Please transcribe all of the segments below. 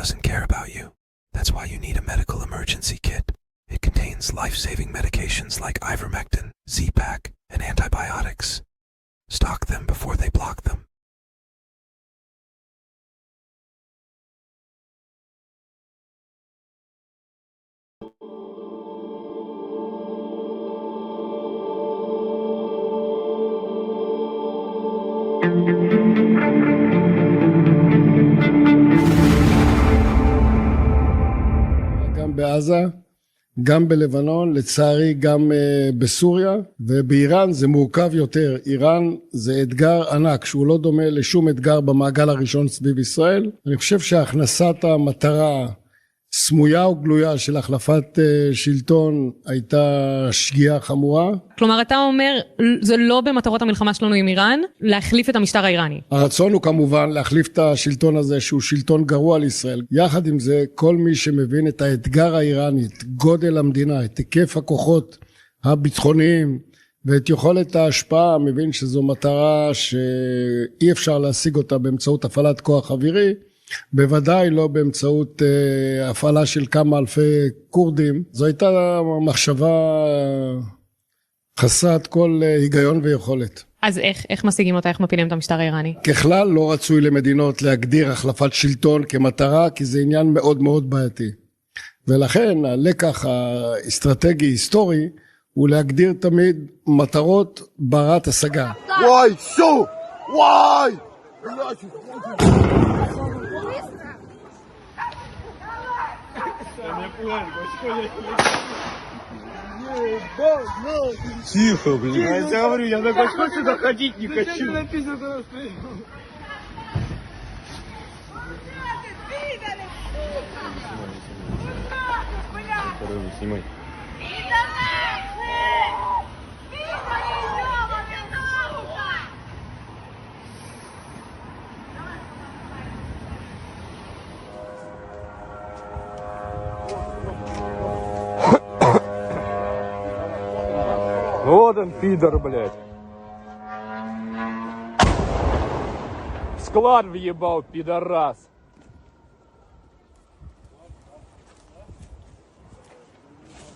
doesn't care about you. That's why you need a medical emergency kit. It contains life-saving medications like ivermectin, Z-Pak, and antibiotics. Stock them before they block them. גם בעזה, גם בלבנון, לצערי גם בסוריה, ובאיראן זה מורכב יותר. איראן זה אתגר ענק שהוא לא דומה לשום אתגר במעגל הראשון סביב ישראל. אני חושב שהכנסת המטרה סמויה או גלויה של החלפת שלטון הייתה שגיאה חמורה. כלומר, אתה אומר, זה לא במטרות המלחמה שלנו עם איראן, להחליף את המשטר האיראני. הרצון הוא כמובן להחליף את השלטון הזה, שהוא שלטון גרוע לישראל. יחד עם זה, כל מי שמבין את האתגר האיראני, את גודל המדינה, את היקף הכוחות הביטחוניים, ואת יכולת ההשפעה, מבין שזו מטרה שאי אפשר להשיג אותה באמצעות הפעלת כוח אווירי, בוודאי לא באמצעות הפעלה של כמה אלפי קורדים. זו הייתה מחשבה חסרת כל היגיון ויכולת. אז איך משיגים אותה, איך מפילים את המשטר האיראני? ככלל לא רצוי למדינות להגדיר החלפת שלטון כמטרה, כי זה עניין מאוד מאוד בעייתי. ולכן הלקח האסטרטגי היסטורי הוא להגדיר תמיד מטרות ברת השגה. וואי, שו! וואי! Тихо, блин. Я тебе говорю, я на бачку сюда ходить не хочу. Снимай. Вот он, пидор, блядь. Склад въебал, пидорас.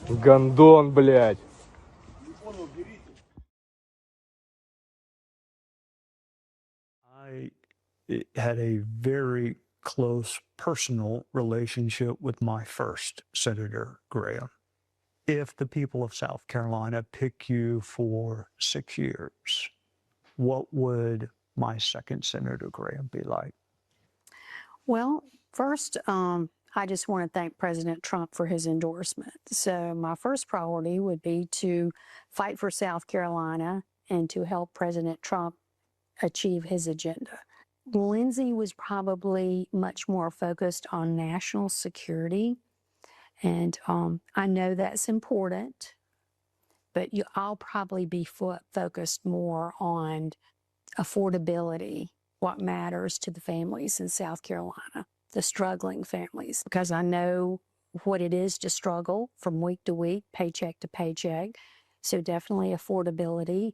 Гондон, блядь. I had a very close personal relationship with my first Senator Graham. If the people of South Carolina pick you for 6 years, what would my second Senator Graham be like? Well, first, I just want to thank President Trump for his endorsement. So my first priority would be to fight for South Carolina and to help President Trump achieve his agenda. Lindsey was probably much more focused on national security. And I know that's important, but I'll probably be focused more on affordability, what matters to the families in South Carolina, the struggling families, because I know what it is to struggle from week to week, paycheck to paycheck. So definitely affordability.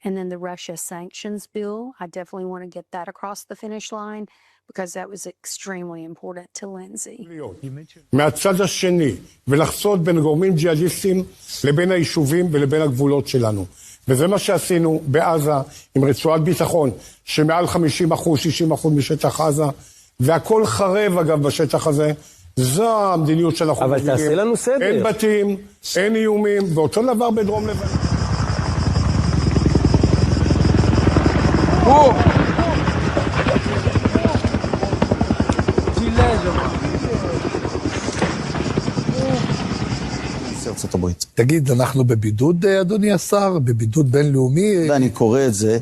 And then the Russia sanctions bill, I definitely want to get that across the finish line because that was extremely important to Lindsey. מהצד השני, ולחצות בין גורמים ג'יהאדיסטים לבין היישובים ולבין הגבולות שלנו. וזה מה שעשינו בעזה עם רצועת ביטחון, שמעל 50%, 60% משטח עזה, והכל חרב אגב בשטח הזה. זו המדיניות שאנחנו אבל תעשה לנו סדר. אין בתים, אין איומים, ואותו דבר בדרום לבנון. ארצות הברית. תגיד, אנחנו בבידוד, אדוני השר? בבידוד בינלאומי? ואני קורא את זה.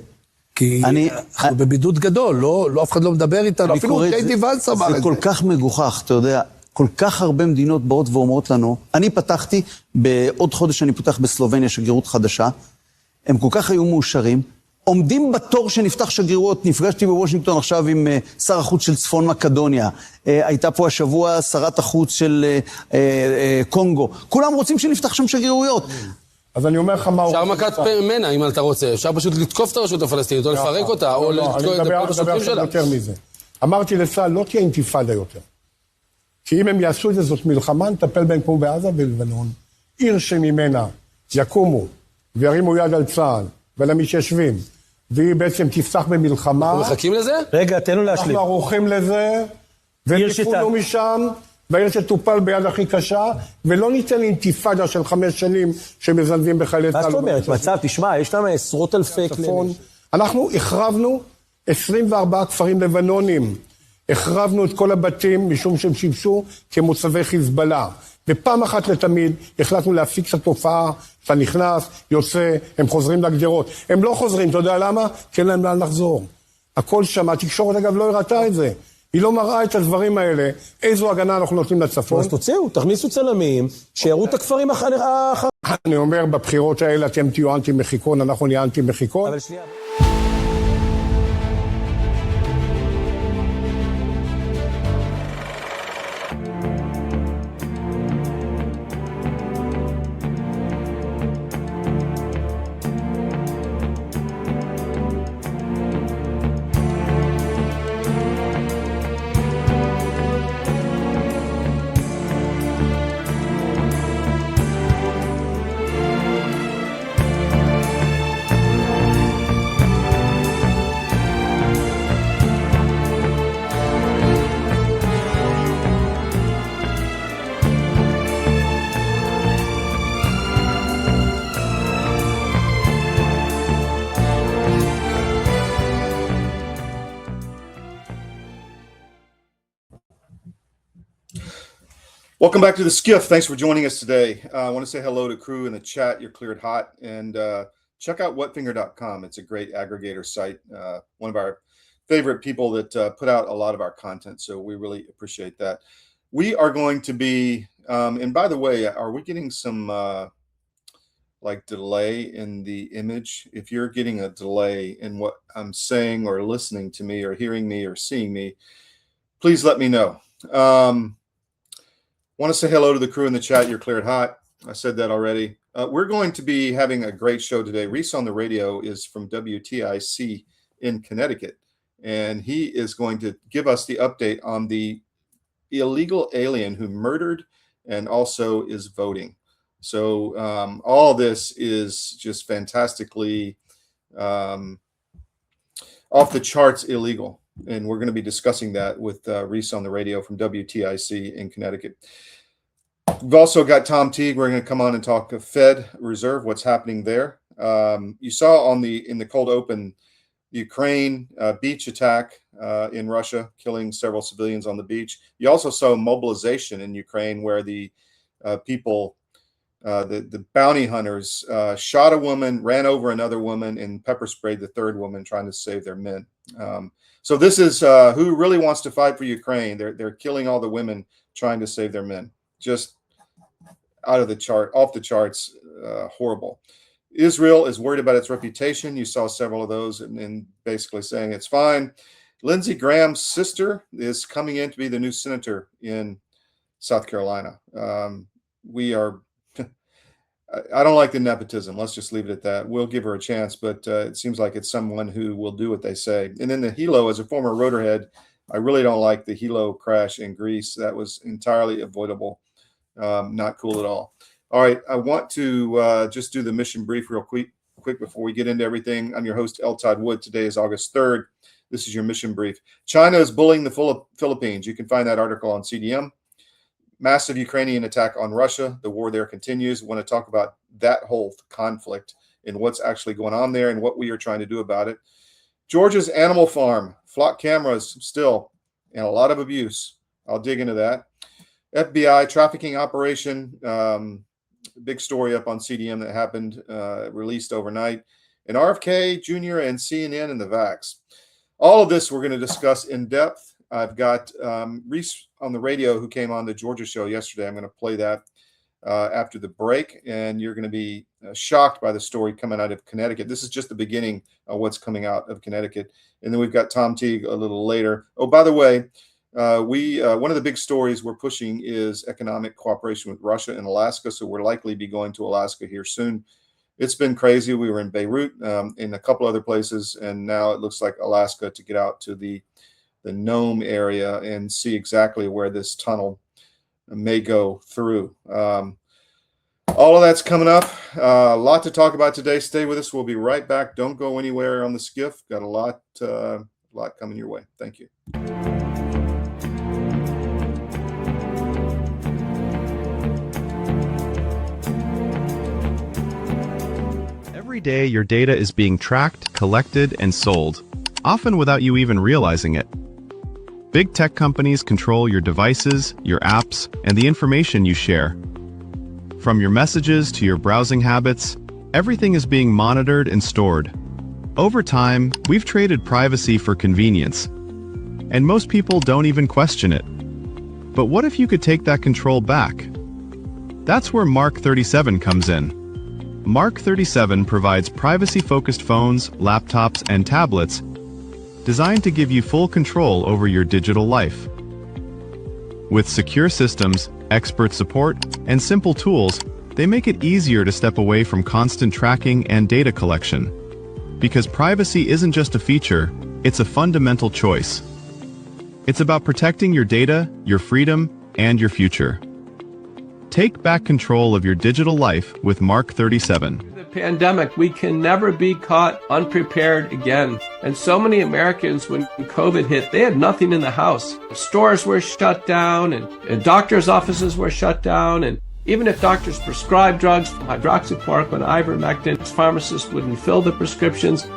כי אנחנו בבידוד גדול, לא אף אחד לא מדבר איתנו, אפילו ג'יי די ואנס אמר את זה. זה כל כך מגוחך, אתה יודע, כל כך הרבה מדינות באות ואומרות לנו, אני פתחתי, בעוד חודש אני פותח בסלובניה שגרירות חדשה, הם כל כך היו מאושרים, עומדים בתור שנפתח שגרירות, נפגשתי בוושינגטון עכשיו עם שר החוץ של צפון מקדוניה, הייתה פה השבוע שרת החוץ של קונגו, כולם רוצים שנפתח שם שגרירויות. אז אני אומר לך מה הוא... אפשר מכת מנה אם אתה רוצה, אפשר פשוט לתקוף את הרשות הפלסטינית, או לפרק אותה, או לתקוף את השוטרים שלה. יותר מזה. אמרתי לצה"ל, לא תהיה אינתיפאדה יותר. כי אם הם יעשו את זה, זאת מלחמה, נטפל בהם כמו בעזה ובלבנון. עיר שממנה יקומו וירימו יד על צה"ל ועל המתיישבים, והיא בעצם תפתח במלחמה. אנחנו מחכים לזה? רגע, תן לו להשלים. אנחנו ערוכים לזה, והם יפונו משם, והעיר שטופל ביד הכי קשה, ולא ניתן אינתיפאדה של 5 שנים שמזנבים בחיילי צה"ל. מה זאת אומרת? מצב, תשמע, יש שם עשרות אלפי כלי. אנחנו החרבנו 24 כפרים לבנונים. החרבנו את כל הבתים משום שהם שימשו כמוצבי חיזבאללה. ופעם אחת לתמיד החלטנו להפיק את התופעה, אתה נכנס, יוצא, הם חוזרים לגדרות. הם לא חוזרים, אתה יודע למה? כי אין להם לאן לחזור. הכל שם, התקשורת אגב לא הראתה את זה. היא לא מראה את הדברים האלה, איזו הגנה אנחנו נותנים לצפון. אז תוציאו, תכניסו צלמים, שיראו את הכפרים אחר. אני אומר, בבחירות האלה אתם תהיו אנטי מחיקון, אנחנו נהיה אנטי מחיקון. אבל שנייה. Welcome back to the SCIF. Thanks for joining us today. I want to say hello to crew in the chat. You're cleared hot. And check out whatfinger.com. It's a great aggregator site. One of our favorite people that put out a lot of our content. So we really appreciate that. We are going to be, and by the way, are we getting some like delay in the image? If you're getting a delay in what I'm saying or listening to me or hearing me or seeing me, please let me know. Want to say hello to the crew in the chat. You're cleared hot. I said that already. We're going to be having a great show today. Reese on the radio is from WTIC in Connecticut, and he is going to give us the update on the illegal alien who murdered and also is voting. So all this is just fantastically off the charts illegal. And we're going to be discussing that with Reese on the radio from WTIC in Connecticut. We've also got Tom Teague. We're going to come on and talk Fed Reserve, what's happening there. You saw in the cold open, Ukraine beach attack in Russia, killing several civilians on the beach. You also saw mobilization in Ukraine where the people, the bounty hunters shot a woman, ran over another woman, and pepper sprayed the third woman trying to save their men. So this is who really wants to fight for Ukraine. They're killing all the women trying to save their men. Just off the charts, horrible. Israel is worried about its reputation. You saw several of those and basically saying it's fine. Lindsey Graham's sister is coming in to be the new senator in South Carolina. I don't like the nepotism. Let's just leave it at that. We'll give her a chance, but it seems like it's someone who will do what they say. And then the Hilo, as a former rotorhead, I really don't like the Hilo crash in Greece. That was entirely avoidable. Not cool at all. All right, I want to just do the mission brief real quick before we get into everything. I'm your host, Todd Wood. Today is August 3rd. This is your mission brief. China is bullying the Philippines. You can find that article on CDM. Massive Ukrainian attack on Russia. The war there continues. We want to talk about that whole conflict and what's actually going on there and what we are trying to do about it. Georgia's animal farm, flock cameras still, and a lot of abuse. I'll dig into that. FBI trafficking operation, big story up on CDM that happened, released overnight. And RFK Jr. and CNN and the vax. All of this we're going to discuss in depth. I've got Reese on the radio who came on the Georgia show yesterday. I'm going to play that after the break, and you're going to be shocked by the story coming out of Connecticut. This is just the beginning of what's coming out of Connecticut. And then we've got Tom Teague a little later. Oh, by the way, one of the big stories we're pushing is economic cooperation with Russia and Alaska, so we'll likely be going to Alaska here soon. It's been crazy. We were in Beirut, in a couple other places, and now it looks like Alaska to get out to the Nome area and see exactly where this tunnel may go through. All of that's coming up. A lot to talk about today. Stay with us. We'll be right back. Don't go anywhere on the SCIF. Got a lot coming your way. Thank you. Every day, your data is being tracked, collected, and sold, often without you even realizing it. Big tech companies control your devices, your apps, and the information you share. From your messages to your browsing habits, everything is being monitored and stored. Over time, we've traded privacy for convenience, and most people don't even question it. But what if you could take that control back? That's where Mark 37 comes in. Mark 37 provides privacy-focused phones, laptops, and tablets designed to give you full control over your digital life. With secure systems, expert support, and simple tools, they make it easier to step away from constant tracking and data collection. Because privacy isn't just a feature, it's a fundamental choice. It's about protecting your data, your freedom, and your future. Take back control of your digital life with Mark 37. The pandemic, we can never be caught unprepared again. And so many Americans, when COVID hit, they had nothing in the house. Stores were shut down, and doctors' offices were shut down, and even if doctors prescribed drugs, hydroxychloroquine, ivermectin, pharmacists wouldn't fill the prescriptions.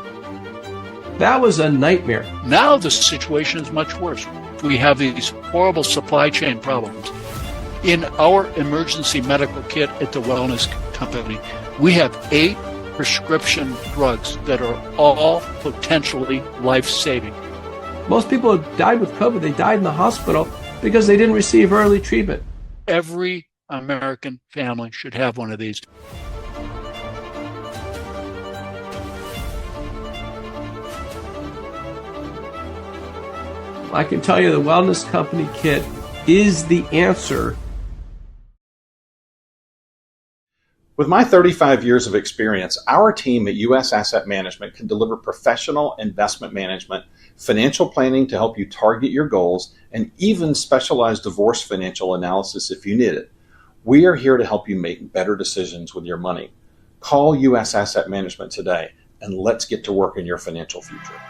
That was a nightmare. Now the situation is much worse. We have these horrible supply chain problems. In our emergency medical kit at the Wellness Company, we have 8 prescription drugs that are all potentially life-saving. Most people who died with COVID, they died in the hospital because they didn't receive early treatment. Every American family should have one of these. I can tell you the Wellness Company kit is the answer. With my 35 years of experience, our team at U.S. Asset Management can deliver professional investment management, financial planning to help you target your goals, and even specialized divorce financial analysis if you need it. We are here to help you make better decisions with your money. Call U.S. Asset Management today, and let's get to work in your financial future.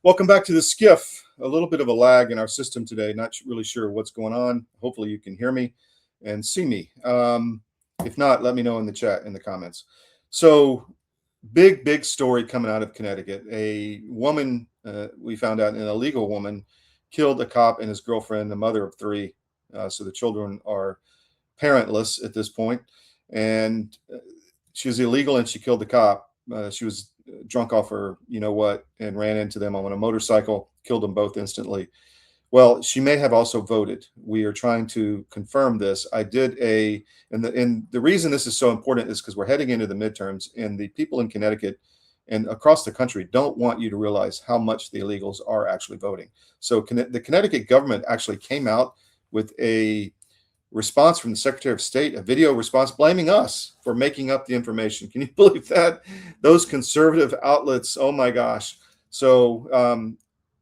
Welcome back to the SCIF. A little bit of a lag in our system today. Not really sure what's going on. Hopefully you can hear me and see me. If not, let me know in the chat, in the comments. So big story coming out of Connecticut. A woman, we found out an illegal woman, killed a cop and his girlfriend, the mother of 3. So the children are parentless at this point. And she was illegal and she killed the cop. She was drunk off her you-know-what and ran into them on a motorcycle, killed them both instantly. Well, she may have also voted. We are trying to confirm this. I did and the reason this is so important is because we're heading into the midterms, and the people in Connecticut and across the country don't want you to realize how much the illegals are actually voting. So the Connecticut government actually came out with a response from the Secretary of State, a video response blaming us for making up the information. Can you believe that? Those conservative outlets, oh my gosh. So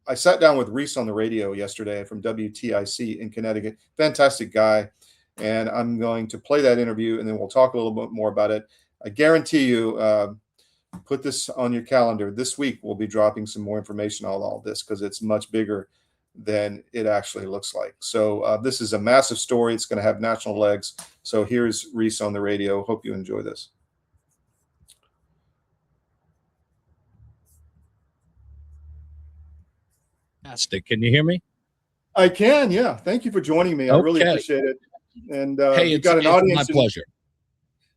I sat down with Reese on the radio yesterday from WTIC in Connecticut. Fantastic guy. And I'm going to play that interview and then we'll talk a little bit more about it. I guarantee you, put this on your calendar. This week we'll be dropping some more information on all this because it's much bigger than it actually looks like. So this is a massive story. It's going to have national legs. So here's Reese on the radio. Hope you enjoy this. Fantastic. Can you hear me? I can, yeah. Thank you for joining me. I really appreciate it. And hey, you got an audience. My pleasure.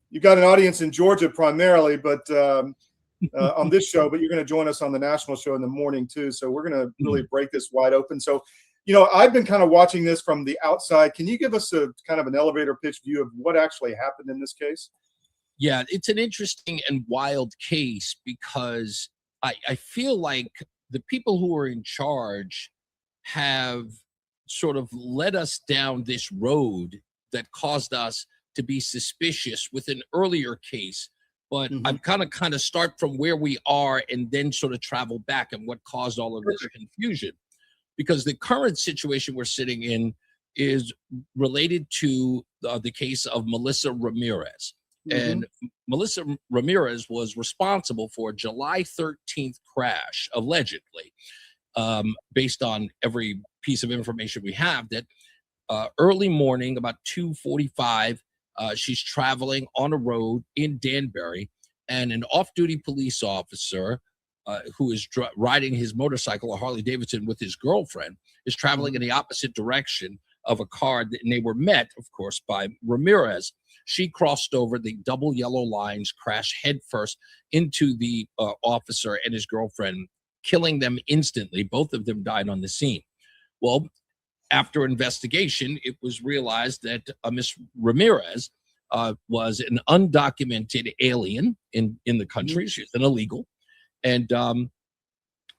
You got an audience in Georgia primarily, but on this show, but you're going to join us on the national show in the morning too. So we're going to really break this wide open. So, I've been kind of watching this from the outside. Can you give us a kind of an elevator pitch view of what actually happened in this case? Yeah, it's an interesting and wild case because I feel like the people who are in charge have sort of led us down this road that caused us to be suspicious with an earlier case. But I'm kind of start from where we are and then sort of travel back and what caused all of this confusion. Because the current situation we're sitting in is related to the case of Melissa Ramirez. And Melissa Ramirez was responsible for a July 13th crash, allegedly, based on every piece of information we have, that early morning, about 2:45, she's traveling on a road in Danbury, and an off-duty police officer who is riding his motorcycle, a Harley Davidson, with his girlfriend, is traveling in the opposite direction of a car, and they were met, of course, by Ramirez. She crossed over the double yellow lines, crashed headfirst into the officer and his girlfriend, killing them instantly. Both of them died on the scene. Well, after investigation, it was realized that Miss Ramirez was an undocumented alien in the country. She's an illegal. And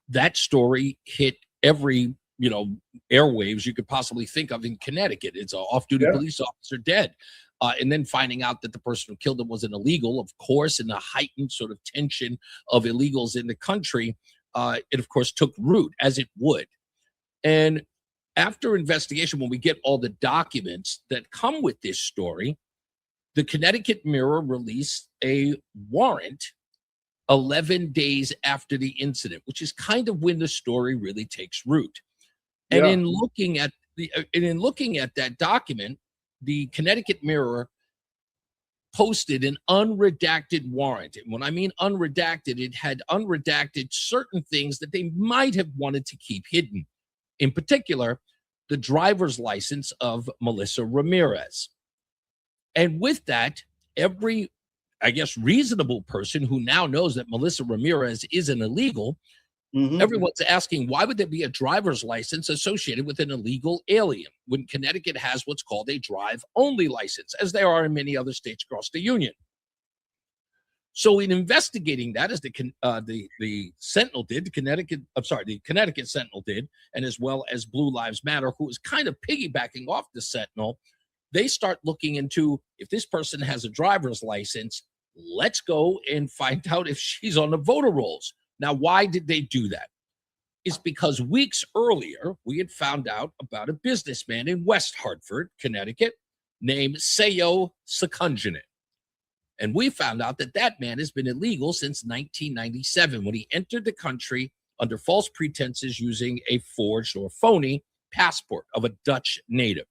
that story hit every, airwaves you could possibly think of in Connecticut. It's an off-duty police officer dead. And then finding out that the person who killed him was an illegal, of course, in the heightened sort of tension of illegals in the country, it, of course, took root, as it would. And after investigation, when we get all the documents that come with this story, the Connecticut Mirror released a warrant 11 days after the incident, which is kind of when the story really takes root. And in looking at that document, the Connecticut Mirror posted an unredacted warrant. And when I mean unredacted, it had unredacted certain things that they might have wanted to keep hidden. In particular, the driver's license of Melissa Ramirez. And with that, every, I guess, reasonable person who now knows that Melissa Ramirez is an illegal, everyone's asking, why would there be a driver's license associated with an illegal alien when Connecticut has what's called a drive-only license, as there are in many other states across the union? So in investigating that, as the Sentinel did, the Connecticut Sentinel did, and as well as Blue Lives Matter, who is kind of piggybacking off the Sentinel, they start looking into, if this person has a driver's license, let's go and find out if she's on the voter rolls. Now, why did they do that? It's because weeks earlier, we had found out about a businessman in West Hartford, Connecticut, named Seyo Sekunjanen. And we found out that that man has been illegal since 1997, when he entered the country under false pretenses using a forged or phony passport of a Dutch native.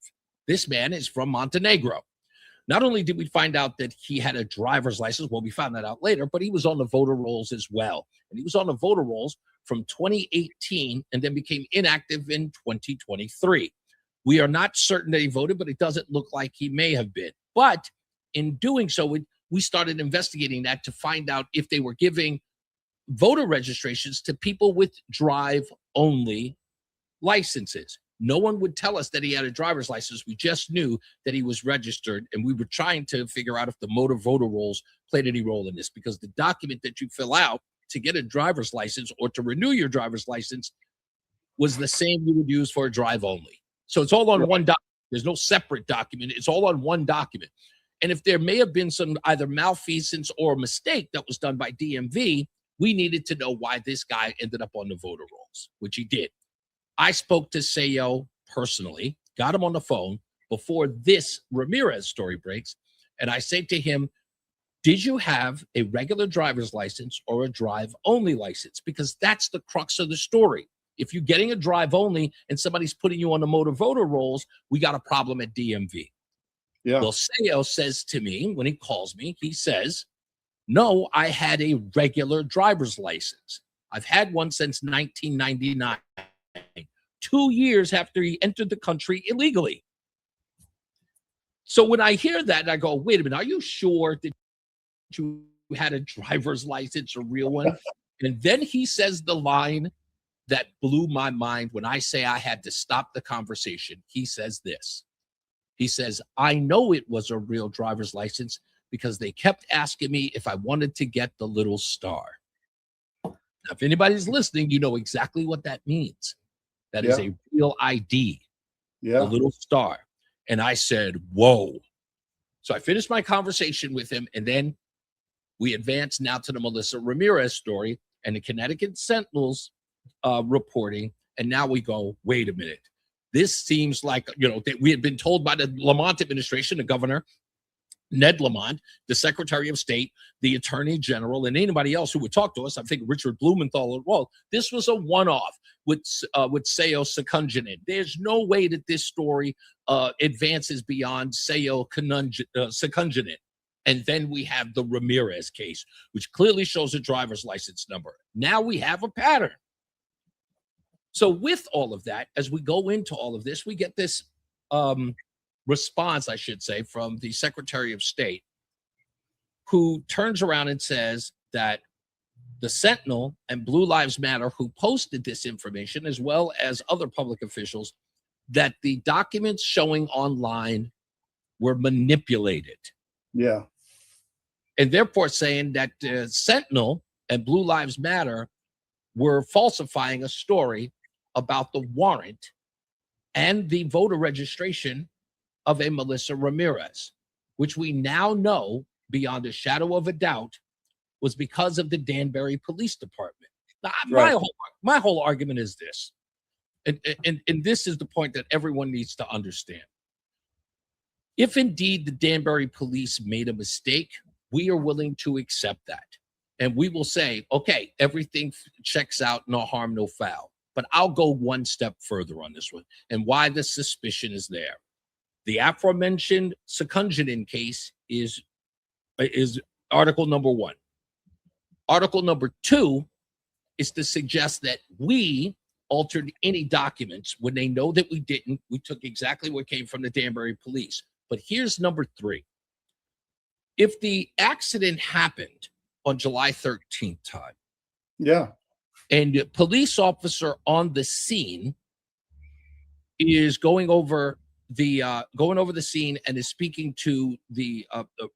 This man is from Montenegro. Not only did we find out that he had a driver's license, well, we found that out later, but he was on the voter rolls as well. And he was on the voter rolls from 2018 and then became inactive in 2023. We are not certain that he voted, but it doesn't look like he may have been. But in doing so, we started investigating that to find out if they were giving voter registrations to people with drive-only licenses. No one would tell us that he had a driver's license. We just knew that he was registered, and we were trying to figure out if the motor voter rolls played any role in this, because the document that you fill out to get a driver's license or to renew your driver's license was the same you would use for a drive-only. So it's all on one document. There's no separate document. It's all on one document. And if there may have been some either malfeasance or a mistake that was done by DMV, we needed to know why this guy ended up on the voter rolls, which he did. I spoke to Seyo personally, got him on the phone before this Ramirez story breaks, and I say to him, did you have a regular driver's license or a drive-only license? Because that's the crux of the story. If you're getting a drive-only and somebody's putting you on the motor voter rolls, we got a problem at DMV. Yeah. Well, Seyo says to me, when he calls me, he says, no, I had a regular driver's license. I've had one since 1999. 2 years after he entered the country illegally. So when I hear that, I go, wait a minute, are you sure that you had a driver's license, a real one? And then he says the line that blew my mind when I say I had to stop the conversation. He says this. He says, I know it was a real driver's license because they kept asking me if I wanted to get the little star. Now, if anybody's listening, you know exactly what that means. That is a real ID, the little star. And I said, whoa. So I finished my conversation with him, and then we advanced now to the Melissa Ramirez story and the Connecticut Sentinel's reporting. And now we go, wait a minute. This seems like, that we had been told by the Lamont administration, the governor, Ned Lamont, the Secretary of State, the Attorney General, and anybody else who would talk to us. I think Richard Blumenthal as well. This was a one-off with Seyo Secunjanin. There's no way that this story advances beyond Seyo Secunjanin. And then we have the Ramirez case, which clearly shows a driver's license number. Now we have a pattern. So with all of that, as we go into all of this, we get this response, I should say, from the Secretary of State, who turns around and says that the Sentinel and Blue Lives Matter, who posted this information, as well as other public officials, that the documents showing online were manipulated. Yeah. And therefore saying that Sentinel and Blue Lives Matter were falsifying a story about the warrant and the voter registration of a Melissa Ramirez, which we now know beyond a shadow of a doubt was because of the Danbury Police Department. Now, my whole argument is this, and this is the point that everyone needs to understand. If indeed the Danbury police made a mistake, we are willing to accept that. And we will say, okay, everything checks out, no harm, no foul. But I'll go one step further on this one and why the suspicion is there. The aforementioned Secunjanin case is article number 1. Article number 2 is to suggest that we altered any documents when they know that we didn't. We took exactly what came from the Danbury police. But here's number 3. If the accident happened on July 13th, Todd. Yeah. And the police officer on the scene is going over the scene and is speaking to the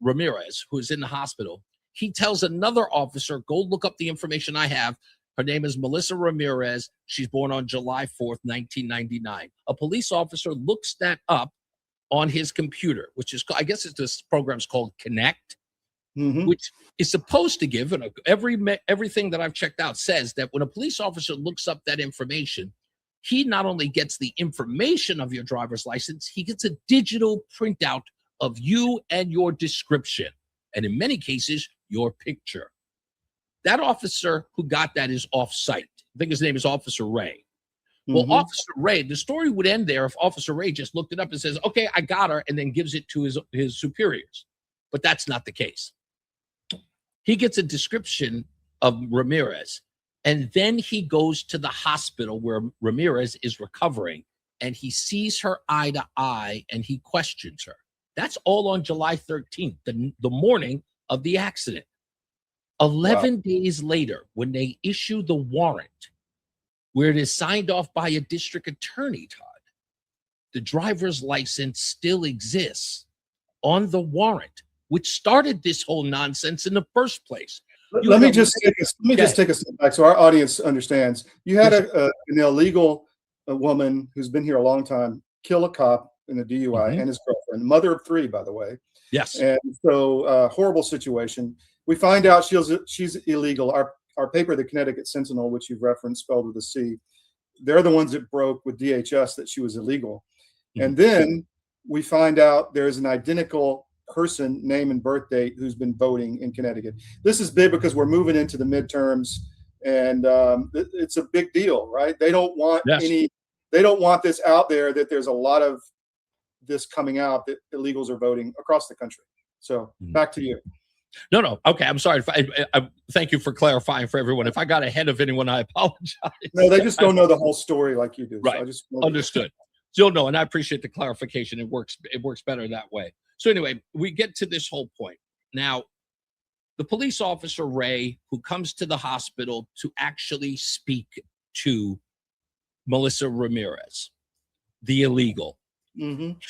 Ramirez, who is in the hospital. He tells another officer, go look up the information I have. Her name is Melissa Ramirez. She's born on July 4th, 1999. A police officer looks that up on his computer, which is, I guess this program's called Connect, which is supposed to give, and everything that I've checked out says that when a police officer looks up that information, he not only gets the information of your driver's license, he gets a digital printout of you and your description, and in many cases, your picture. That officer who got that is off-site. I think his name is Officer Ray. Well, Officer Ray, the story would end there if Officer Ray just looked it up and says, okay, I got her, and then gives it to his superiors. But that's not the case. He gets a description of Ramirez, and then he goes to the hospital where Ramirez is recovering, and he sees her eye to eye, and he questions her. That's all on July 13th, the morning of the accident. 11 days later, when they issue the warrant, where it is signed off by a district attorney, Todd, the driver's license still exists on the warrant, which started this whole nonsense in the first place. Let me just take a step back so our audience understands. You had an illegal woman who's been here a long time kill a cop in a DUI and his girlfriend, mother of 3, by the way. Yes. And so horrible situation. We find out she's illegal. Our paper, the Connecticut Sentinel, which you've referenced, spelled with a C, they're the ones that broke with DHS that she was illegal. And then we find out there's an identical person, name and birth date, who's been voting in Connecticut. This is big because we're moving into the midterms, and it's a big deal, right? They don't want they don't want this out there, that there's a lot of this coming out that illegals are voting across the country. So back to you. No. Okay, I'm sorry. I thank you for clarifying for everyone. If I got ahead of anyone, I apologize. No, they just don't know the whole story like you do. Right. So I just understood. Still no, and I appreciate the clarification. It works better that way. So anyway, we get to this whole point. Now, the police officer, Ray, who comes to the hospital to actually speak to Melissa Ramirez, the illegal,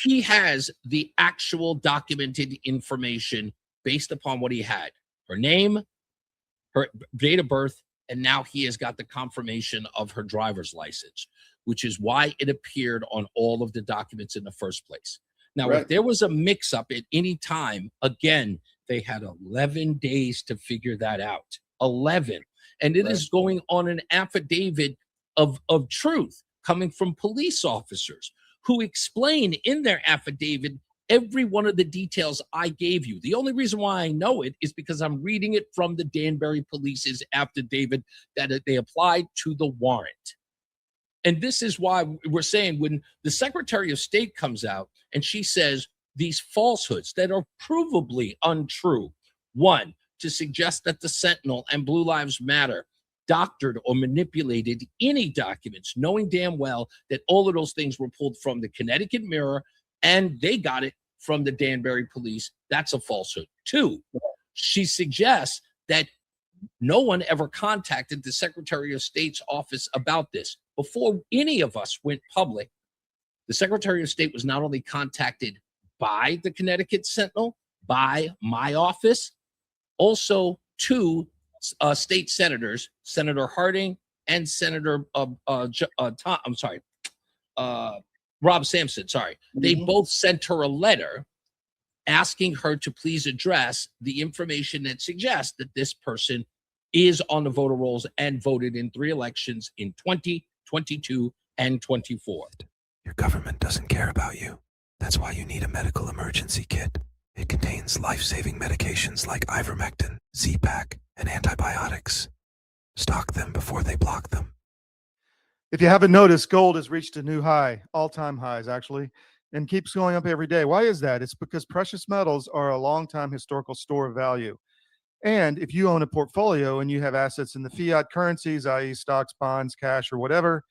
he has the actual documented information based upon what he had, her name, her date of birth, and now he has got the confirmation of her driver's license, which is why it appeared on all of the documents in the first place. Now, if there was a mix-up at any time, again, they had 11 days to figure that out. 11. And it is going on an affidavit of truth coming from police officers who explain in their affidavit every one of the details I gave you. The only reason why I know it is because I'm reading it from the Danbury Police's affidavit that they applied to the warrant. And this is why we're saying when the Secretary of State comes out and she says these falsehoods that are provably untrue, one, to suggest that the Sentinel and Blue Lives Matter doctored or manipulated any documents, knowing damn well that all of those things were pulled from the Connecticut Mirror and they got it from the Danbury Police. That's a falsehood. Two, she suggests that no one ever contacted the Secretary of State's office about this. Before any of us went public, the Secretary of State was not only contacted by the Connecticut Sentinel, by my office, also two state senators, Senator Harding and Senator Rob Sampson, sorry. They both sent her a letter asking her to please address the information that suggests that this person is on the voter rolls and voted in 3 elections in 20, 22, and 24. Your government doesn't care about you. That's why you need a medical emergency kit. It contains life-saving medications like ivermectin, Z-Pak, and antibiotics. Stock them before they block them. If you haven't noticed, gold has reached a new high, all-time highs actually, and keeps going up every day. Why is that? It's because precious metals are a long-time historical store of value. And if you own a portfolio and you have assets in the fiat currencies, i.e. stocks, bonds, cash, or whatever,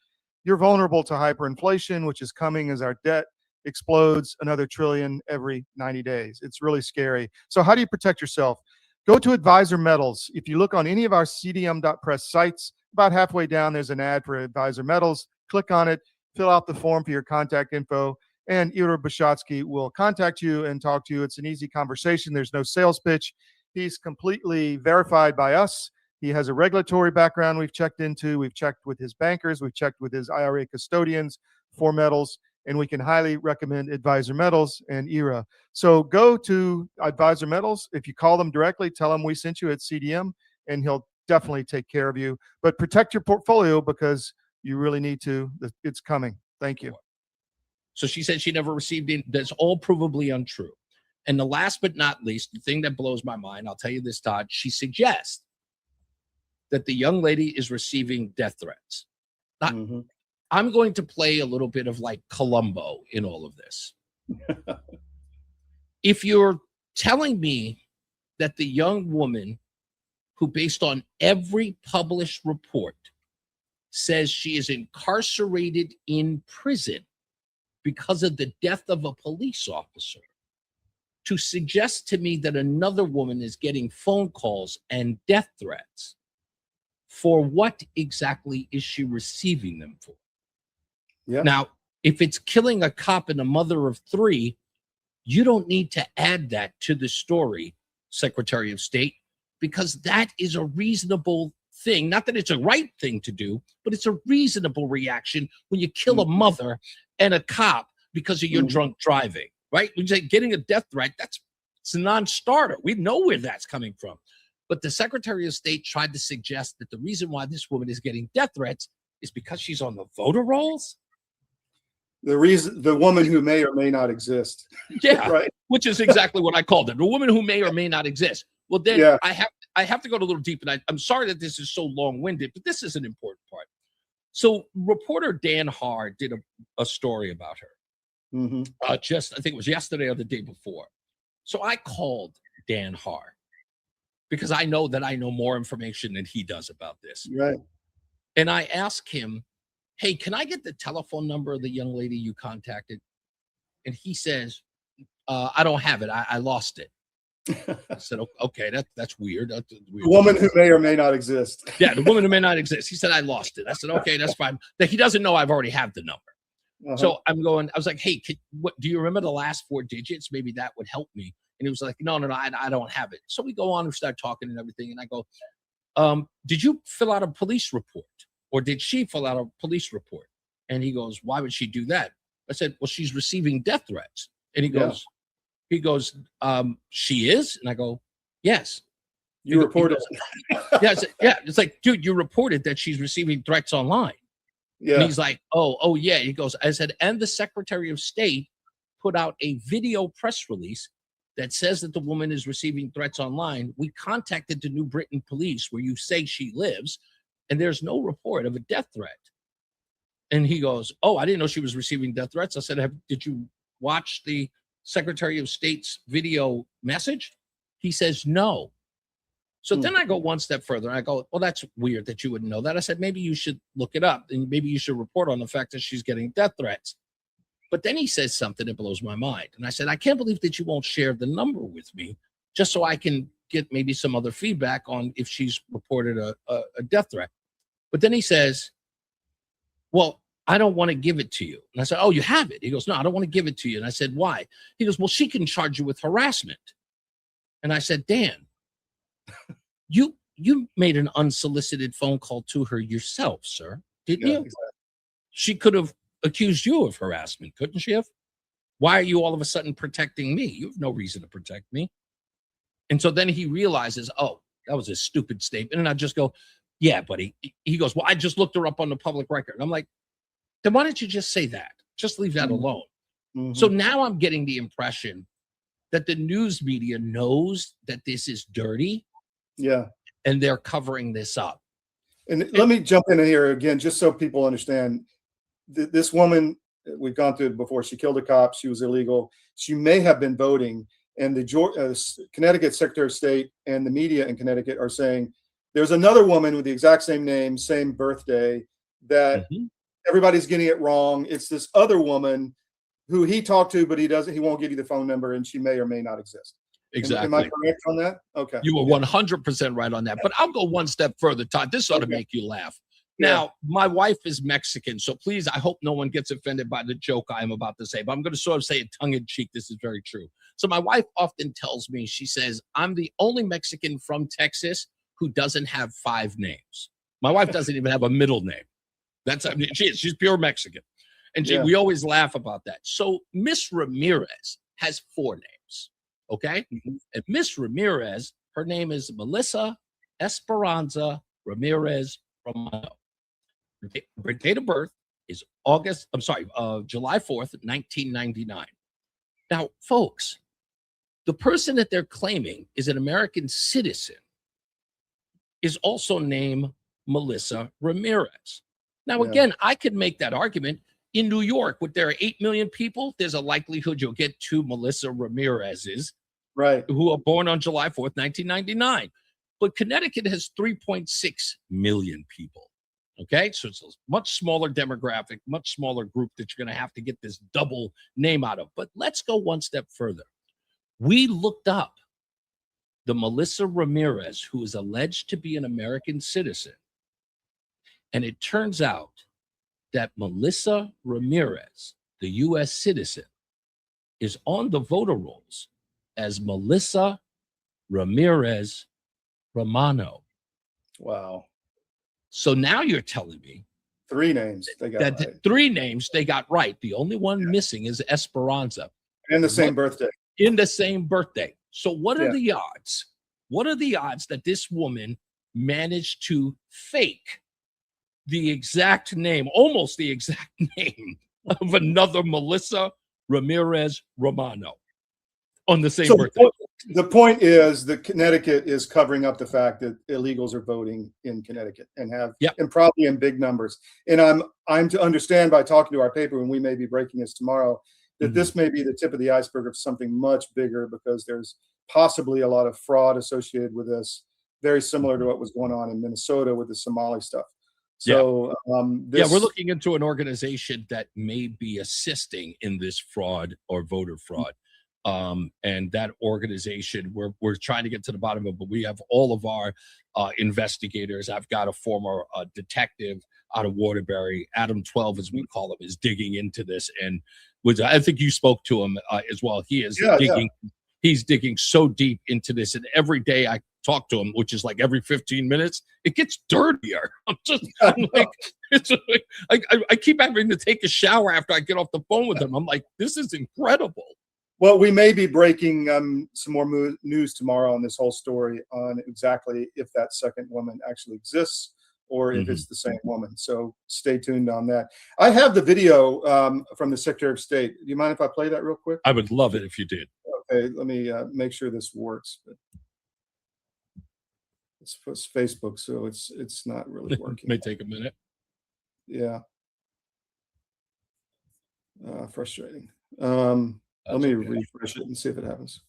you're vulnerable to hyperinflation, which is coming as our debt explodes another trillion every 90 days. It's really scary. So how do you protect yourself? Go to Advisor Metals. If you look on any of our cdm.press sites, about halfway down, there's an ad for Advisor Metals. Click on it, fill out the form for your contact info, and Ira Bishotsky will contact you and talk to you. It's an easy conversation. There's no sales pitch. He's completely verified by us. He has a regulatory background we've checked into. We've checked with his bankers. We've checked with his IRA custodians for metals, and we can highly recommend Advisor Metals and IRA. So go to Advisor Metals. If you call them directly, tell them we sent you at CDM, and he'll definitely take care of you. But protect your portfolio because you really need to. It's coming. Thank you. So she said she never received it. That's all provably untrue. And the last but not least, the thing that blows my mind, I'll tell you this, Todd, she suggests that the young lady is receiving death threats. I'm going to play a little bit of like Columbo in all of this. If you're telling me that the young woman who, based on every published report, says she is incarcerated in prison because of the death of a police officer, to suggest to me that another woman is getting phone calls and death threats, for what exactly is she receiving them for? Now, if it's killing a cop and a mother of 3, you don't need to add that to the story, Secretary of State, because that is a reasonable thing. Not that it's a right thing to do, but it's a reasonable reaction when you kill a mother and a cop because of your drunk driving, right? When you say getting a death threat, it's a non-starter. We know where that's coming from. But the Secretary of State tried to suggest that the reason why this woman is getting death threats is because she's on the voter rolls. The woman who may or may not exist. Yeah, right. Which is exactly what I called it. The woman who may or may not exist. Well, then I have to go a little deep, and I'm sorry that this is so long-winded, but this is an important part. So reporter Dan Haar did a story about her. I think it was yesterday or the day before. So I called Dan Haar because I know that I know more information than he does about this. Right. And I asked him, hey, can I get the telephone number of the young lady you contacted? And he says, I don't have it. I lost it. I said, okay, that's weird. That's weird. The woman who may or may not exist. Yeah, the woman who may not exist. He said, I lost it. I said, okay, that's fine. That he doesn't know I've already have the number. So I was like, hey, do you remember the last 4 digits? Maybe that would help me. And he was like, no, I don't have it. So we go on and start talking and everything. And I go, did you fill out a police report? Or did she fill out a police report? And he goes, why would she do that? I said, well, she's receiving death threats. And he goes, she is? And I go, yes. You reported. Yeah. It's like, dude, you reported that she's receiving threats online. Yeah. And he's like, oh, yeah. He goes, I said, and the Secretary of State put out a video press release that says that the woman is receiving threats online. We contacted the New Britain police where you say she lives, and there's no report of a death threat. And he goes, oh, I didn't know she was receiving death threats. I said, did you watch the Secretary of State's video message? He says, no. So then I go one step further and I go, well, that's weird that you wouldn't know that. I said, maybe you should look it up and maybe you should report on the fact that she's getting death threats. But then he says something that blows my mind. And I said, I can't believe that you won't share the number with me just so I can get maybe some other feedback on if she's reported a death threat. But then he says, well, I don't want to give it to you. And I said, oh, you have it? He goes, no, I don't want to give it to you. And I said, why? He goes, well, she can charge you with harassment. And I said, Dan, you made an unsolicited phone call to her yourself, sir, didn't you? Exactly. She could have accused you of harassment, couldn't she have? Why are you all of a sudden protecting me? You have no reason to protect me. And so then he realizes, oh, that was a stupid statement. And I just go, yeah, buddy. He goes, well, I just looked her up on the public record. And I'm like, then why don't you just say that? Just leave that alone. So now I'm getting the impression that the news media knows that this is dirty. Yeah. And they're covering this up. And let me jump in here again, just so people understand. This woman, we've gone through it before. She killed a cop. She was illegal. She may have been voting. And the Connecticut Secretary of State and the media in Connecticut are saying there's another woman with the exact same name, same birthday, that everybody's getting it wrong. It's this other woman who he talked to, but he won't give you the phone number, and she may or may not exist. Exactly. Am I correct on that? Okay. You were 100% right on that. But I'll go one step further, Todd. This ought to make you laugh. Now, my wife is Mexican, so please, I hope no one gets offended by the joke I am about to say, but I'm going to sort of say it tongue-in-cheek. This is very true. So my wife often tells me, she says, I'm the only Mexican from Texas who doesn't have 5 names. My wife doesn't even have a middle name. She's pure Mexican. And we always laugh about that. So Miss Ramirez has 4 names, okay? And Miss Ramirez, her name is Melissa Esperanza Ramirez Romano. Her date of birth is July 4th, 1999. Now, folks, the person that they're claiming is an American citizen is also named Melissa Ramirez. Now, again, I could make that argument. In New York, with there are 8 million people, there's a likelihood you'll get 2 Melissa Ramirez's, who are born on July 4th, 1999. But Connecticut has 3.6 million people. Okay, so it's a much smaller demographic, much smaller group that you're going to have to get this double name out of. But let's go one step further. We looked up the Melissa Ramirez, who is alleged to be an American citizen. And it turns out that Melissa Ramirez, the U.S. citizen, is on the voter rolls as Melissa Ramirez Romano. Wow. So now you're telling me 3 names they got that right. 3 names they got right. The only one missing is Esperanza. And the same birthday. In the same birthday. So what are the odds? What are the odds that this woman managed to fake the exact name, almost the exact name of another Melissa Ramirez Romano on the same birthday? The point is that Connecticut is covering up the fact that illegals are voting in Connecticut and and probably in big numbers. And I'm to understand by talking to our paper, and we may be breaking this tomorrow, that this may be the tip of the iceberg of something much bigger, because there's possibly a lot of fraud associated with this, very similar to what was going on in Minnesota with the Somali stuff. So we're looking into an organization that may be assisting in this fraud or voter fraud. And that organization, we're trying to get to the bottom of it, but we have all of our investigators. I've got a former detective out of Waterbury, Adam 12, as we call him, is digging into this. And I think you spoke to him as well. He is digging He's digging so deep into this, and every day I talk to him, which is like every 15 minutes, it gets dirtier. I'm like, I keep having to take a shower after I get off the phone with him. I'm like, this is incredible. Well, we may be breaking some more news tomorrow on this whole story on exactly if that second woman actually exists or if it's the same woman. So stay tuned on that. I have the video from the Secretary of State. Do you mind if I play that real quick? I would love it if you did. Okay, let me make sure this works. But it's Facebook, so it's not really working. May take a minute. Yeah. Frustrating. Let me refresh it and see if it happens.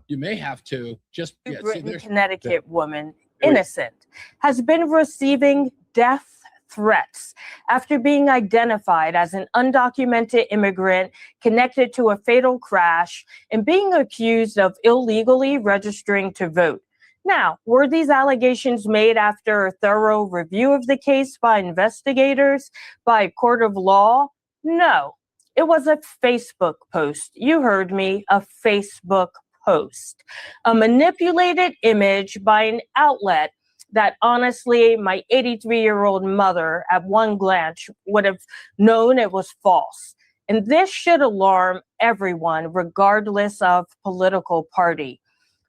You may have to just Britain, Connecticut woman, innocent, has been receiving death threats after being identified as an undocumented immigrant connected to a fatal crash and being accused of illegally registering to vote. Now, were these allegations made after a thorough review of the case by investigators, by a court of law? No. It was a Facebook post. You heard me, a Facebook post. A manipulated image by an outlet that honestly my 83-year-old mother at one glance would have known it was false. And this should alarm everyone, regardless of political party.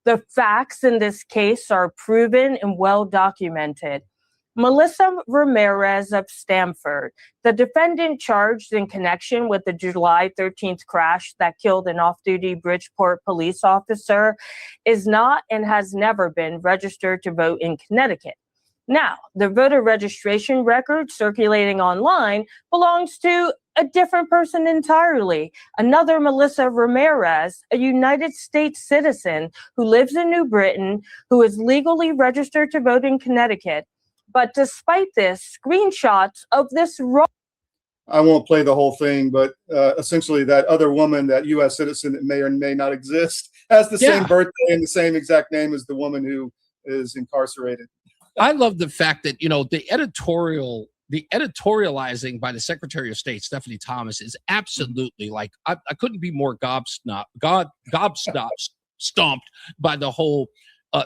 The facts in this case are proven and well documented. Melissa Ramirez of Stamford, the defendant charged in connection with the July 13th crash that killed an off-duty Bridgeport police officer, is not and has never been registered to vote in Connecticut. Now, the voter registration record circulating online belongs to a different person entirely. Another Melissa Ramirez, a United States citizen who lives in New Britain, who is legally registered to vote in Connecticut. But despite this, screenshots of this I won't play the whole thing, but essentially that other woman, that U.S. citizen that may or may not exist, has the same birthday and the same exact name as the woman who is incarcerated. I love the fact that, the editorializing by the Secretary of State, Stephanie Thomas, is absolutely like, I couldn't be more stomped by the whole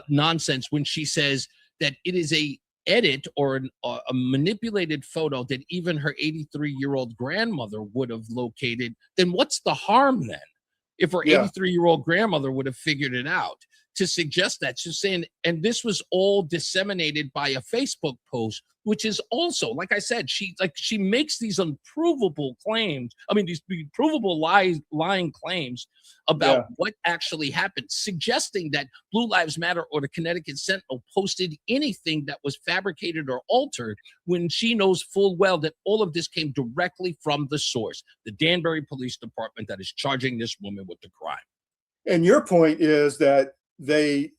nonsense when she says that it is a edit or a manipulated photo that even her 83-year-old grandmother would have located. Then what's the harm then? If her 83-year-old grandmother would have figured it out. To suggest that, she's saying, and this was all disseminated by a Facebook post, which is also, like I said, she makes these unprovable claims. I mean, these provable lying claims about what actually happened, suggesting that Blue Lives Matter or the Connecticut Sentinel posted anything that was fabricated or altered, when she knows full well that all of this came directly from the source, the Danbury Police Department that is charging this woman with the crime. And your point is that they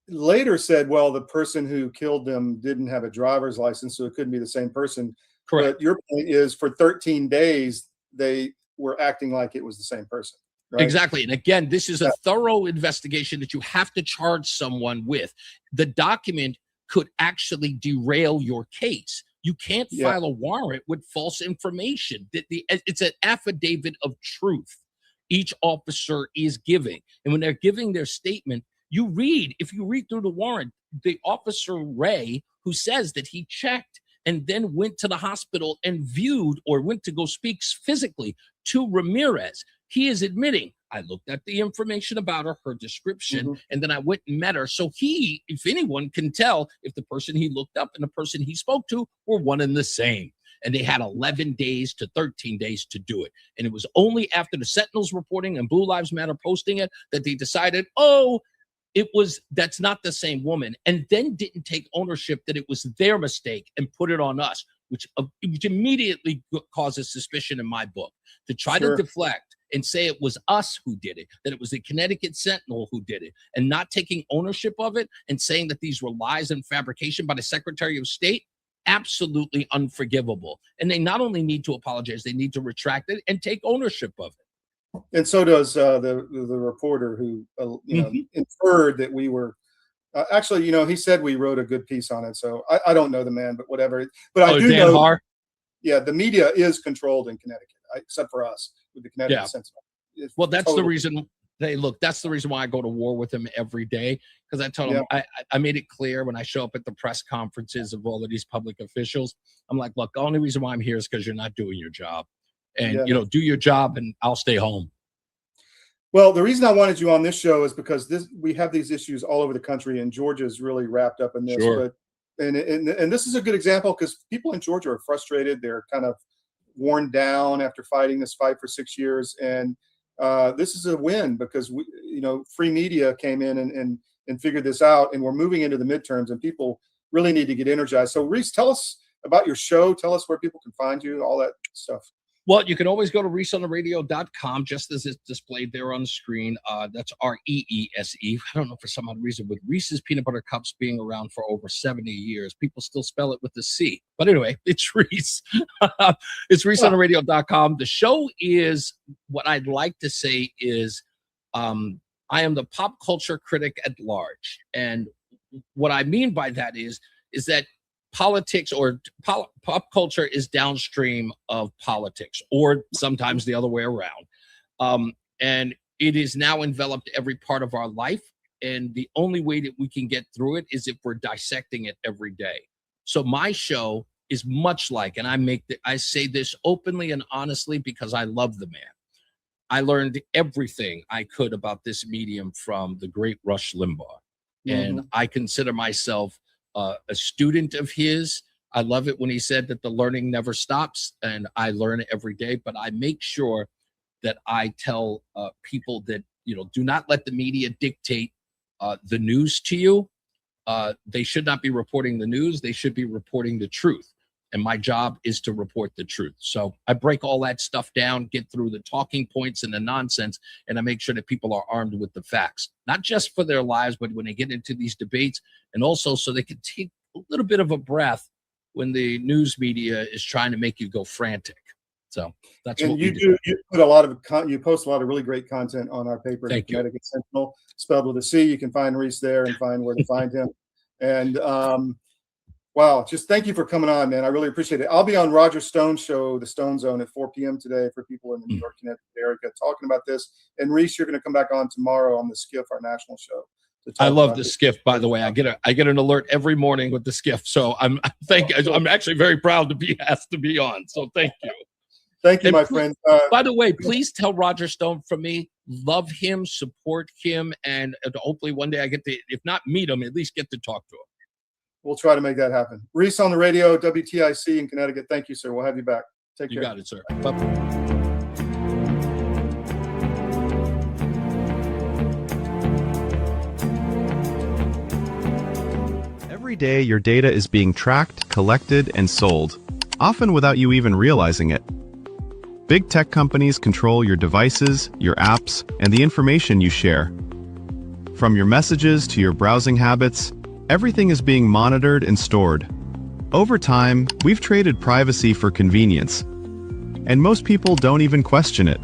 later said, well, the person who killed them didn't have a driver's license, so it couldn't be the same person. Correct. But your point is, for 13 days, they were acting like it was the same person. Right? Exactly. And again, this is a thorough investigation that you have to charge someone with. The document could actually derail your case. You can't file a warrant with false information. It's an affidavit of truth each officer is giving. And when they're giving their statement, if you read through the warrant, the officer Ray, who says that he checked and then went to the hospital and viewed or went to go speak physically to Ramirez, he is admitting, I looked at the information about her description, and then I went and met her. So he, if anyone, can tell if the person he looked up and the person he spoke to were one and the same. And they had 11 days to 13 days to do it. And it was only after the Sentinel's reporting and Blue Lives Matter posting it that they decided, that's not the same woman, and then didn't take ownership that it was their mistake and put it on us, which immediately causes suspicion in my book. To try to deflect and say it was us who did it, that it was the Connecticut Sentinel who did it, and not taking ownership of it and saying that these were lies and fabrication by the Secretary of State, absolutely unforgivable. And they not only need to apologize, they need to retract it and take ownership of it. And so does the reporter who inferred that we were actually, he said we wrote a good piece on it. So I don't know the man, but whatever. But I do know. Har? Yeah, the media is controlled in Connecticut, except for us with the Connecticut Sentinel. Well, that's the reason. Hey, look, that's the reason why I go to war with him every day, because I told him, I made it clear when I show up at the press conferences of all of these public officials, I'm like, look, the only reason why I'm here is because you're not doing your job. And, do your job and I'll stay home. Well, the reason I wanted you on this show is because we have these issues all over the country, and Georgia's really wrapped up in this. Sure. But and this is a good example because people in Georgia are frustrated. They're kind of worn down after fighting this fight for 6 years, and this is a win because free media came in and figured this out, and we're moving into the midterms, and people really need to get energized. So, Reese, tell us about your show. Tell us where people can find you, all that stuff. Well, you can always go to reeseontheradio.com, just as it's displayed there on the screen. That's REESE. I don't know, for some odd reason, with Reese's Peanut Butter Cups being around for over 70 years, people still spell it with the C. But anyway, it's Reese. It's reeseontheradio.com. The show is, what I'd like to say is, I am the pop culture critic at large. And what I mean by that is that politics or pop culture is downstream of politics, or sometimes the other way around. And it is now enveloped every part of our life. And the only way that we can get through it is if we're dissecting it every day. So my show is much like, and I say this openly and honestly because I love the man. I learned everything I could about this medium from the great Rush Limbaugh. And I consider myself a student of his. I love it when he said that the learning never stops, and I learn every day, but I make sure that I tell people that, do not let the media dictate the news to you. They should not be reporting the news. They should be reporting the truth. And my job is to report the truth. So I break all that stuff down, get through the talking points and the nonsense, and I make sure that people are armed with the facts, not just for their lives, but when they get into these debates, and also so they can take a little bit of a breath when the news media is trying to make you go frantic. So that's what we do. You put you post a lot of really great content on our paper, the Connecticut Sentinel, spelled with a C. You can find Reese there and find where to find him. And wow, just thank you for coming on, man. I really appreciate it. I'll be on Roger Stone's show, The Stone Zone, at 4 p.m. today for people in the New York, Connecticut area talking about this. And Reese, you're going to come back on tomorrow on the SCIF, our national show. I love the SCIF, by the way. I get an alert every morning with the SCIF. So I'm actually very proud to be asked to be on. So thank you. Thank you, my friend. By the way, please tell Roger Stone from me, love him, support him, and hopefully one day I get to, if not meet him, at least get to talk to him. We'll try to make that happen. Reese on the radio, WTIC in Connecticut. Thank you, sir. We'll have you back. Take care. You got it, sir. Bye. Every day, your data is being tracked, collected, and sold, often without you even realizing it. Big tech companies control your devices, your apps, and the information you share. From your messages to your browsing habits, everything is being monitored and stored. Over time, we've traded privacy for convenience, and most people don't even question it.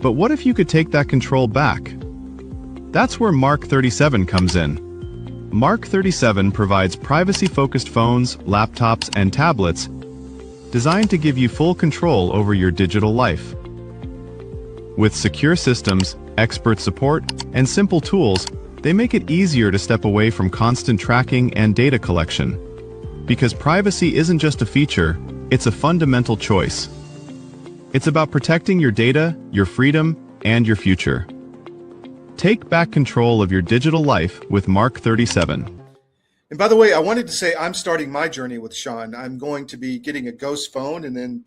But what if you could take that control back? That's where Mark 37 comes in. Mark 37 provides privacy-focused phones, laptops, and tablets designed to give you full control over your digital life. With secure systems, expert support, and simple tools, they make it easier to step away from constant tracking and data collection. Because privacy isn't just a feature, it's a fundamental choice. It's about protecting your data, your freedom, and your future. Take back control of your digital life with Mark 37. And by the way, I wanted to say I'm starting my journey with Sean. I'm going to be getting a Ghost phone and then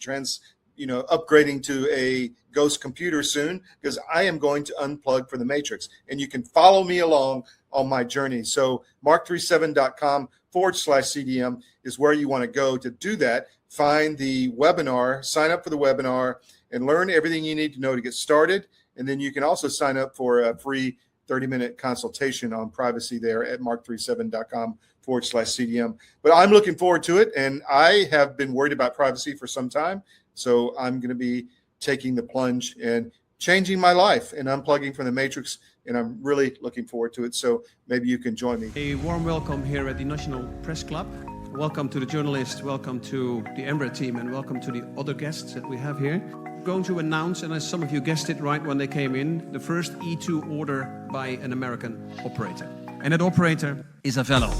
upgrading to a Ghost computer soon, because I am going to unplug for the Matrix. And you can follow me along on my journey. So mark37.com/CDM is where you want to go to do that. Find the webinar, sign up for the webinar, and learn everything you need to know to get started. And then you can also sign up for a free 30-minute consultation on privacy there at mark37.com/CDM. But I'm looking forward to it, and I have been worried about privacy for some time. So I'm going to be taking the plunge and changing my life and unplugging from the Matrix, and I'm really looking forward to it. So maybe you can join me. A warm welcome here at the National Press Club. Welcome to the journalists, welcome to the Embraer team, and welcome to the other guests that we have here. going to announce, and as some of you guessed it right when they came in, the first E2 order by an American operator. And that operator is Avello.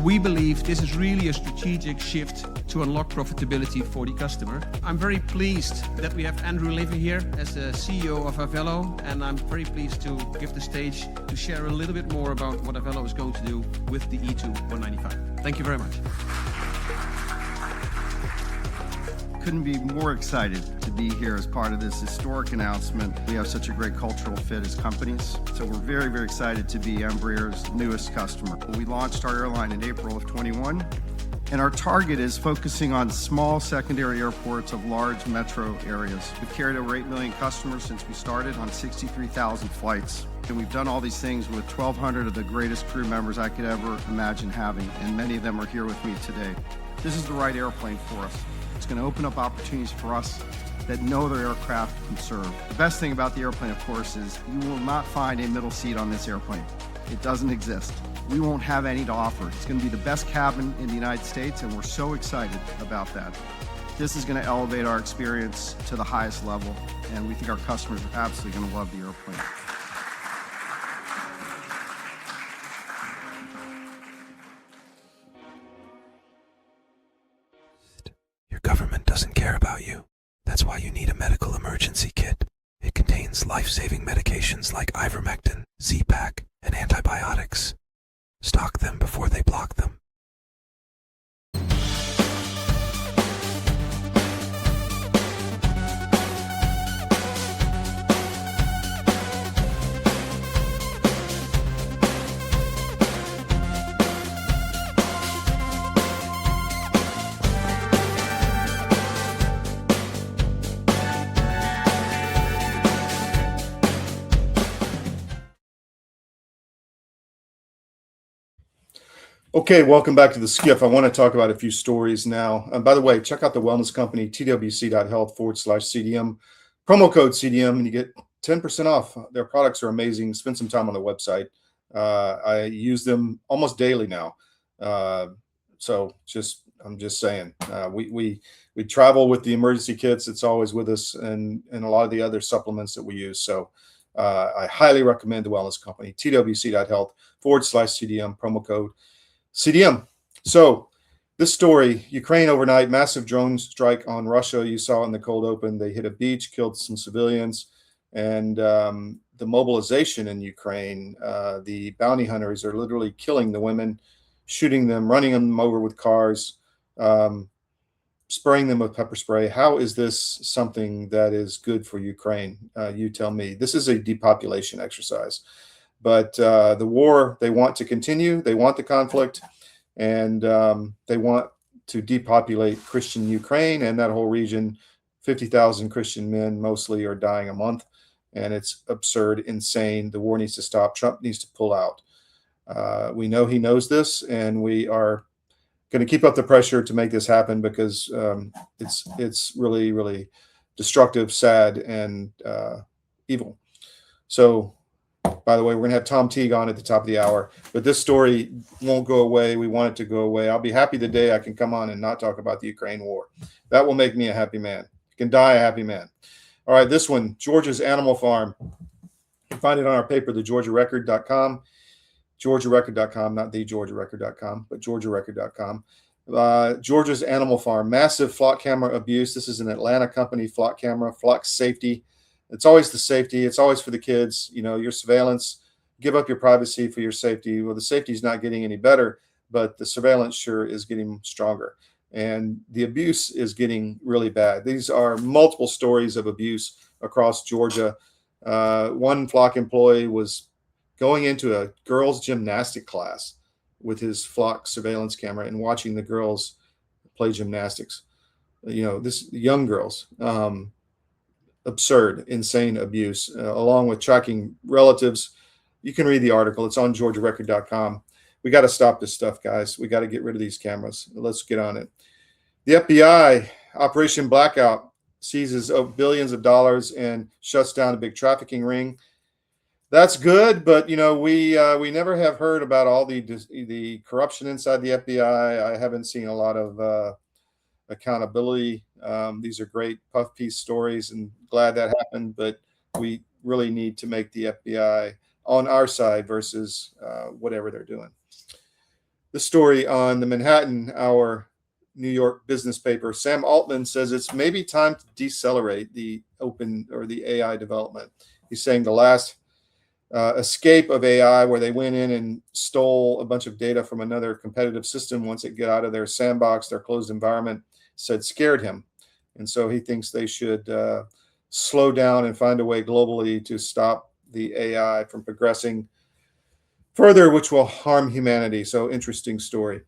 We believe this is really a strategic shift to unlock profitability for the customer. I'm very pleased that we have Andrew Levy here as the CEO of Avello, and I'm very pleased to give the stage to share a little bit more about what Avello is going to do with the E2 195. Thank you very much. Couldn't be more excited to be here as part of this historic announcement. We have such a great cultural fit as companies, so we're very, very excited to be Embraer's newest customer. We launched our airline in April of 21, and our target is focusing on small secondary airports of large metro areas. We've carried over 8 million customers since we started on 63,000 flights. And we've done all these things with 1,200 of the greatest crew members I could ever imagine having, and many of them are here with me today. This is the right airplane for us. It's going to open up opportunities for us that no other aircraft can serve. The best thing about the airplane, of course, is you will not find a middle seat on this airplane. It doesn't exist. We won't have any to offer. It's going to be the best cabin in the United States, and we're so excited about that. This is going to elevate our experience to the highest level, and we think our customers are absolutely going to love the airplane. Your government doesn't care about you. That's why you need a medical emergency kit. It contains life-saving medications like ivermectin, Z-Pak, and antibiotics. Stock them before they block them. Okay, welcome back to the SCIF. I want to talk about a few stories now. By the way, check out the wellness company, twc.health/CDM. Promo code CDM, and you get 10% off. Their products are amazing. Spend some time on the website. I use them almost daily now. So I'm just saying, we travel with the emergency kits. It's always with us, and a lot of the other supplements that we use. So I highly recommend the wellness company, twc.health/CDM, promo code CDM. So this story, Ukraine overnight, massive drone strike on Russia. You saw in the cold open, they hit a beach, killed some civilians, and the mobilization in Ukraine, the bounty hunters are literally killing the women, shooting them, running them over with cars, spraying them with pepper spray. How is this something that is good for Ukraine? You tell me. This is a depopulation exercise. But the war, they want to continue. They want the conflict, and they want to depopulate Christian Ukraine and that whole region. 50,000 Christian men mostly are dying a month, and it's absurd, insane. The war needs to stop. Trump needs to pull out. We know he knows this, and we are going to keep up the pressure to make this happen because it's really, really destructive, sad, and evil. So, by the way, we're going to have Tom Teague on at the top of the hour, but this story won't go away. We want it to go away. I'll be happy the day I can come on and not talk about the Ukraine war. That will make me a happy man. You can die a happy man. All right, this one, Georgia's Animal Farm. You can find it on our paper, thegeorgiarecord.com, georgiarecord.com, not thegeorgiarecord.com, but georgiarecord.com. Georgia's Animal Farm, massive flock camera abuse. This is an Atlanta company, flock camera, flock safety. It's always the safety. It's always for the kids. You know, your surveillance, give up your privacy for your safety. Well, the safety is not getting any better, but the surveillance sure is getting stronger. And the abuse is getting really bad. These are multiple stories of abuse across Georgia. One flock employee was going into a girls' gymnastic class with his flock surveillance camera and watching the girls play gymnastics. You know, this young girls. Absurd, insane abuse, along with tracking relatives. You can read the article. It's on georgiarecord.com. We got to stop this stuff, guys. We got to get rid of these cameras. Let's get on it. The FBI, Operation Blackout, seizes billions of dollars and shuts down a big trafficking ring. That's good, but you know we never have heard about all the corruption inside the FBI. I haven't seen a lot of accountability. These are great puff piece stories, and glad that happened, but we really need to make the FBI on our side versus whatever they're doing. The story on the Manhattan, our New York business paper, Sam Altman says it's maybe time to decelerate the open or the AI development. He's saying the last escape of AI, where they went in and stole a bunch of data from another competitive system once it got out of their sandbox, their closed environment, said scared him. And so he thinks they should slow down and find a way globally to stop the AI from progressing further, which will harm humanity. So interesting story.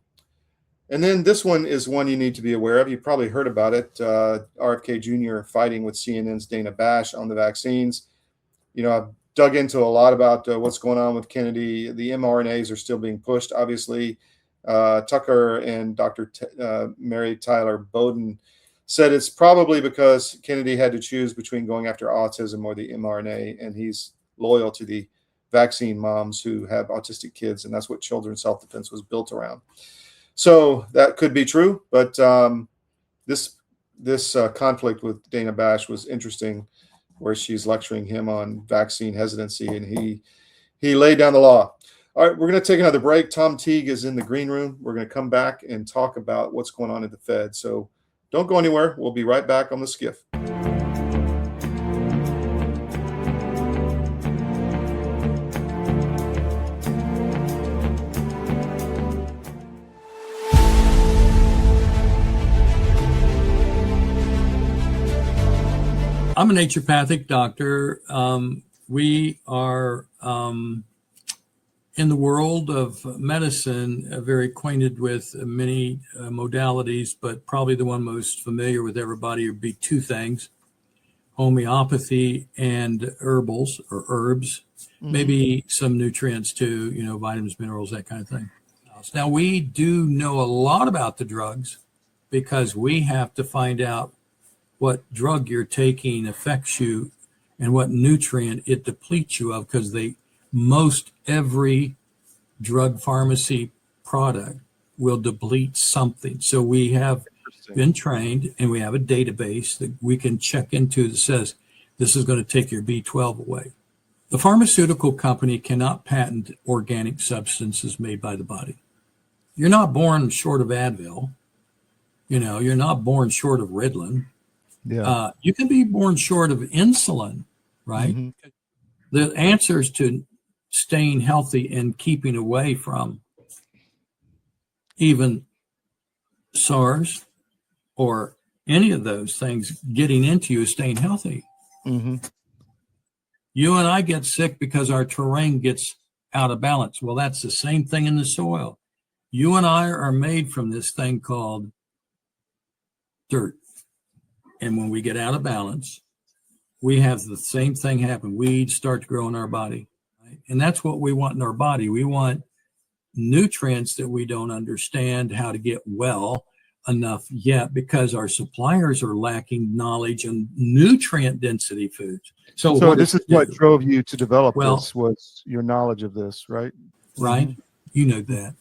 And then this one is one you need to be aware of. You probably heard about it. RFK Jr. fighting with CNN's Dana Bash on the vaccines. You know, I've dug into a lot about what's going on with Kennedy. The mRNAs are still being pushed. Obviously, Tucker and Dr. Mary Tyler Bowden said it's probably because Kennedy had to choose between going after autism or the mRNA, and he's loyal to the vaccine moms who have autistic kids, and that's what Children's Health Defense was built around. So that could be true, but this conflict with Dana Bash was interesting, where she's lecturing him on vaccine hesitancy, and he laid down the law. All right, we're going to take another break. Tom Teague is in the green room. We're going to come back and talk about what's going on at the Fed. So don't go anywhere. We'll be right back on the SCIF. I'm a naturopathic doctor. We are in the world of medicine very acquainted with many modalities, but probably the one most familiar with everybody would be two things: homeopathy and herbals or herbs, maybe some nutrients too, you know, vitamins, minerals, that kind of thing. Now, we do know a lot about the drugs because we have to find out what drug you're taking affects you and what nutrient it depletes you of, because most every drug pharmacy product will deplete something. So we have been trained, and we have a database that we can check into that says this is going to take your B12 away. The pharmaceutical company cannot patent organic substances made by the body. You're not born short of Advil. You know, you're not born short of Ritalin. Yeah. You can be born short of insulin, right? Mm-hmm. The answers to staying healthy and keeping away from even SARS or any of those things getting into you is staying healthy. Mm-hmm. You and I get sick because our terrain gets out of balance. Well, that's the same thing in the soil. You and I are made from this thing called dirt. And when we get out of balance, we have the same thing happen. Weeds start to grow in our body. Right? And that's what we want in our body. We want nutrients that we don't understand how to get well enough yet because our suppliers are lacking knowledge on nutrient density foods. So this is what drove you to develop this, was your knowledge of this, right? Right. Mm-hmm. You know that.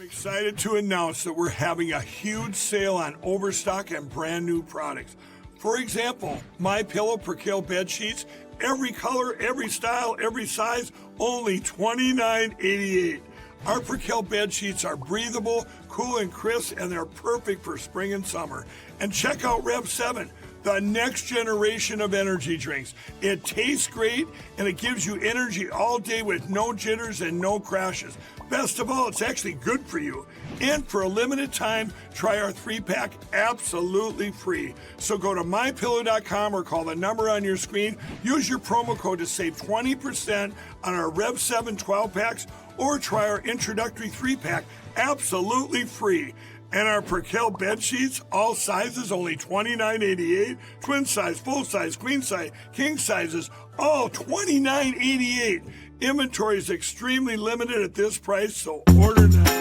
Excited to announce that we're having a huge sale on overstock and brand new products. For example, My Pillow Percale bed sheets, every color, every style, every size, only $29.88. Our Percale bed sheets are breathable, cool and crisp, and they're perfect for spring and summer. And check out Rev 7, the next generation of energy drinks. It tastes great, and it gives you energy all day with no jitters and no crashes. Best of all, it's actually good for you. And for a limited time, try our 3-pack absolutely free. So go to mypillow.com or call the number on your screen. Use your promo code to save 20% on our Rev 7 12-packs, or try our introductory 3-pack absolutely free. And our Percale bed sheets, all sizes, only $29.88. Twin size, full size, queen size, king sizes, all $29.88. Inventory is extremely limited at this price, so order now.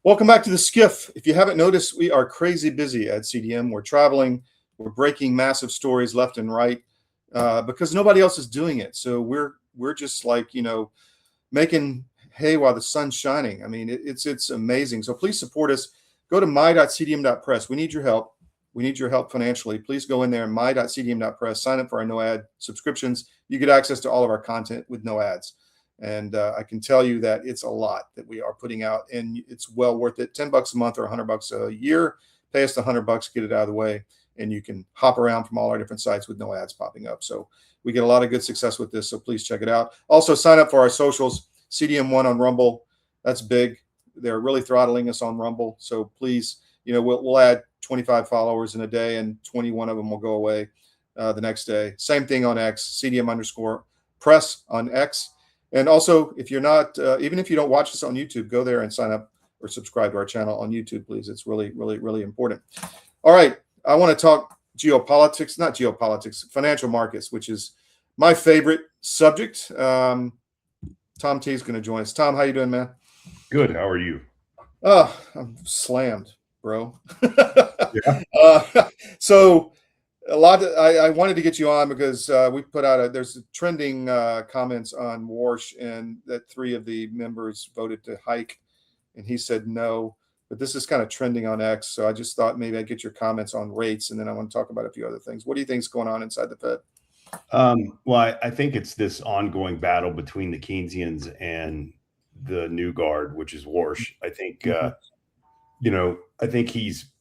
Welcome back to the SCIF. If you haven't noticed, we are crazy busy at CDM. We're traveling, we're breaking massive stories left and right because nobody else is doing it. So we're just like, making hay while the sun's shining. I mean, it's amazing. So please support us. Go to my.cdm.press. We need your help. We need your help financially. Please go in there, my.cdm.press, sign up for our no ad subscriptions. You get access to all of our content with no ads. And I can tell you that it's a lot that we are putting out, and it's well worth it. $10 a month or $100 a year. Pay us the $100, get it out of the way, and you can hop around from all our different sites with no ads popping up. So we get a lot of good success with this. So please check it out. Also, sign up for our socials. CDM1 on Rumble. That's big. They're really throttling us on Rumble. So please, we'll add 25 followers in a day, and 21 of them will go away the next day. Same thing on X. CDM_press on X. And also, if you're not, even if you don't watch us on YouTube, go there and sign up or subscribe to our channel on YouTube, please. It's really, really, really important. All right. I want to talk financial markets, which is my favorite subject. Tom T is going to join us. Tom, how you doing, man? Good. How are you? I'm slammed, bro. Yeah. So I wanted to get you on because we put out there's trending comments on Warsh, and that 3 of the members voted to hike, and he said no. But this is kind of trending on X, so I just thought maybe I'd get your comments on rates, and then I want to talk about a few other things. What do you think is going on inside the Fed? Well, I think it's this ongoing battle between the Keynesians and the new guard, which is Warsh. I think, I think he's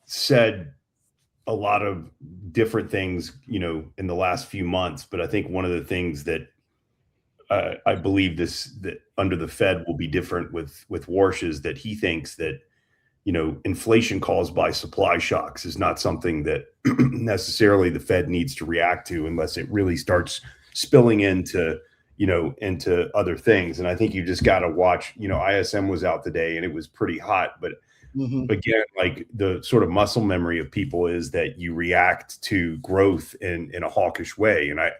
said a lot of different things, in the last few months. But I think one of the things that I believe that under the Fed will be different with Warsh is that he thinks that, inflation caused by supply shocks is not something that necessarily the Fed needs to react to unless it really starts spilling into other things. And I think you just got to watch, ISM was out today and it was pretty hot, but again, like the sort of muscle memory of people is that you react to growth in a hawkish way. And I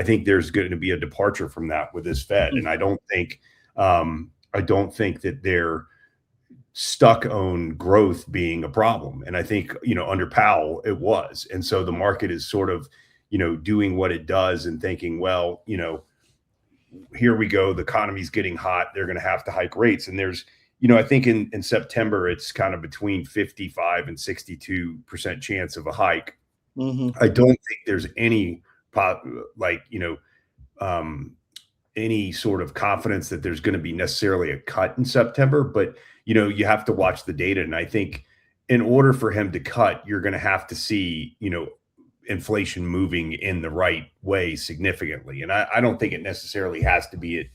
think there's going to be a departure from that with this Fed. And I don't think that they're stuck on growth being a problem. And I think, under Powell, it was. And so the market is sort of, doing what it does and thinking, well, here we go. The economy's getting hot. They're going to have to hike rates. And there's, I think in September, it's kind of between 55 and 62% chance of a hike. I don't think there's any any sort of confidence that there's going to be necessarily a cut in September, but you have to watch the data. And I think in order for him to cut, you're going to have to see, inflation moving in the right way significantly. And I don't think it necessarily has to be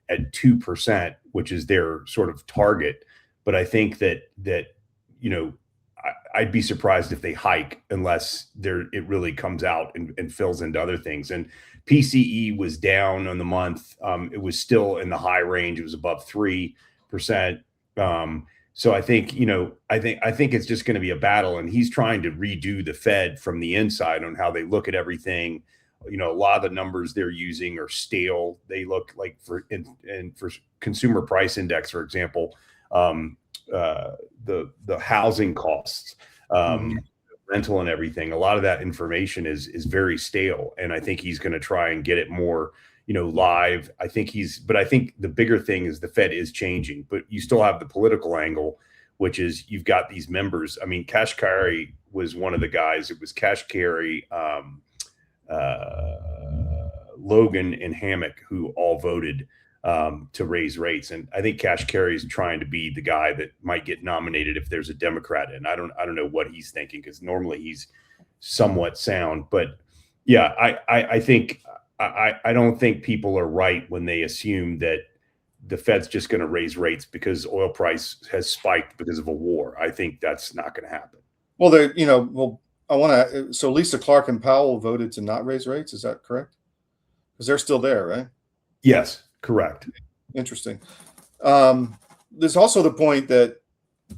at 2%, which is their sort of target. But I think that I'd be surprised if they hike unless it really comes out and fills into other things. And PCE was down on the month. It was still in the high range. It was above 3%. So I think, I think it's just going to be a battle, and he's trying to redo the Fed from the inside on how they look at everything. A lot of the numbers they're using are stale. They look like for consumer price index, for example, the housing costs, rental and everything. A lot of that information is very stale. And I think he's going to try and get it more, live. I think the bigger thing is the Fed is changing, but you still have the political angle, which is you've got these members. I mean, Kashkari was one of the guys. It was Kashkari, Logan and Hammock who all voted to raise rates. And I think Kashkari is trying to be the guy that might get nominated if there's a Democrat. And I don't know what he's thinking, because normally he's somewhat sound. But yeah, I think I don't think people are right when they assume that the Fed's just going to raise rates because oil price has spiked because of a war. I think that's not going to happen. Well, so Lisa Clark and Powell voted to not raise rates. Is that correct? Because they're still there, right? Yes, correct. Interesting. There's also the point that,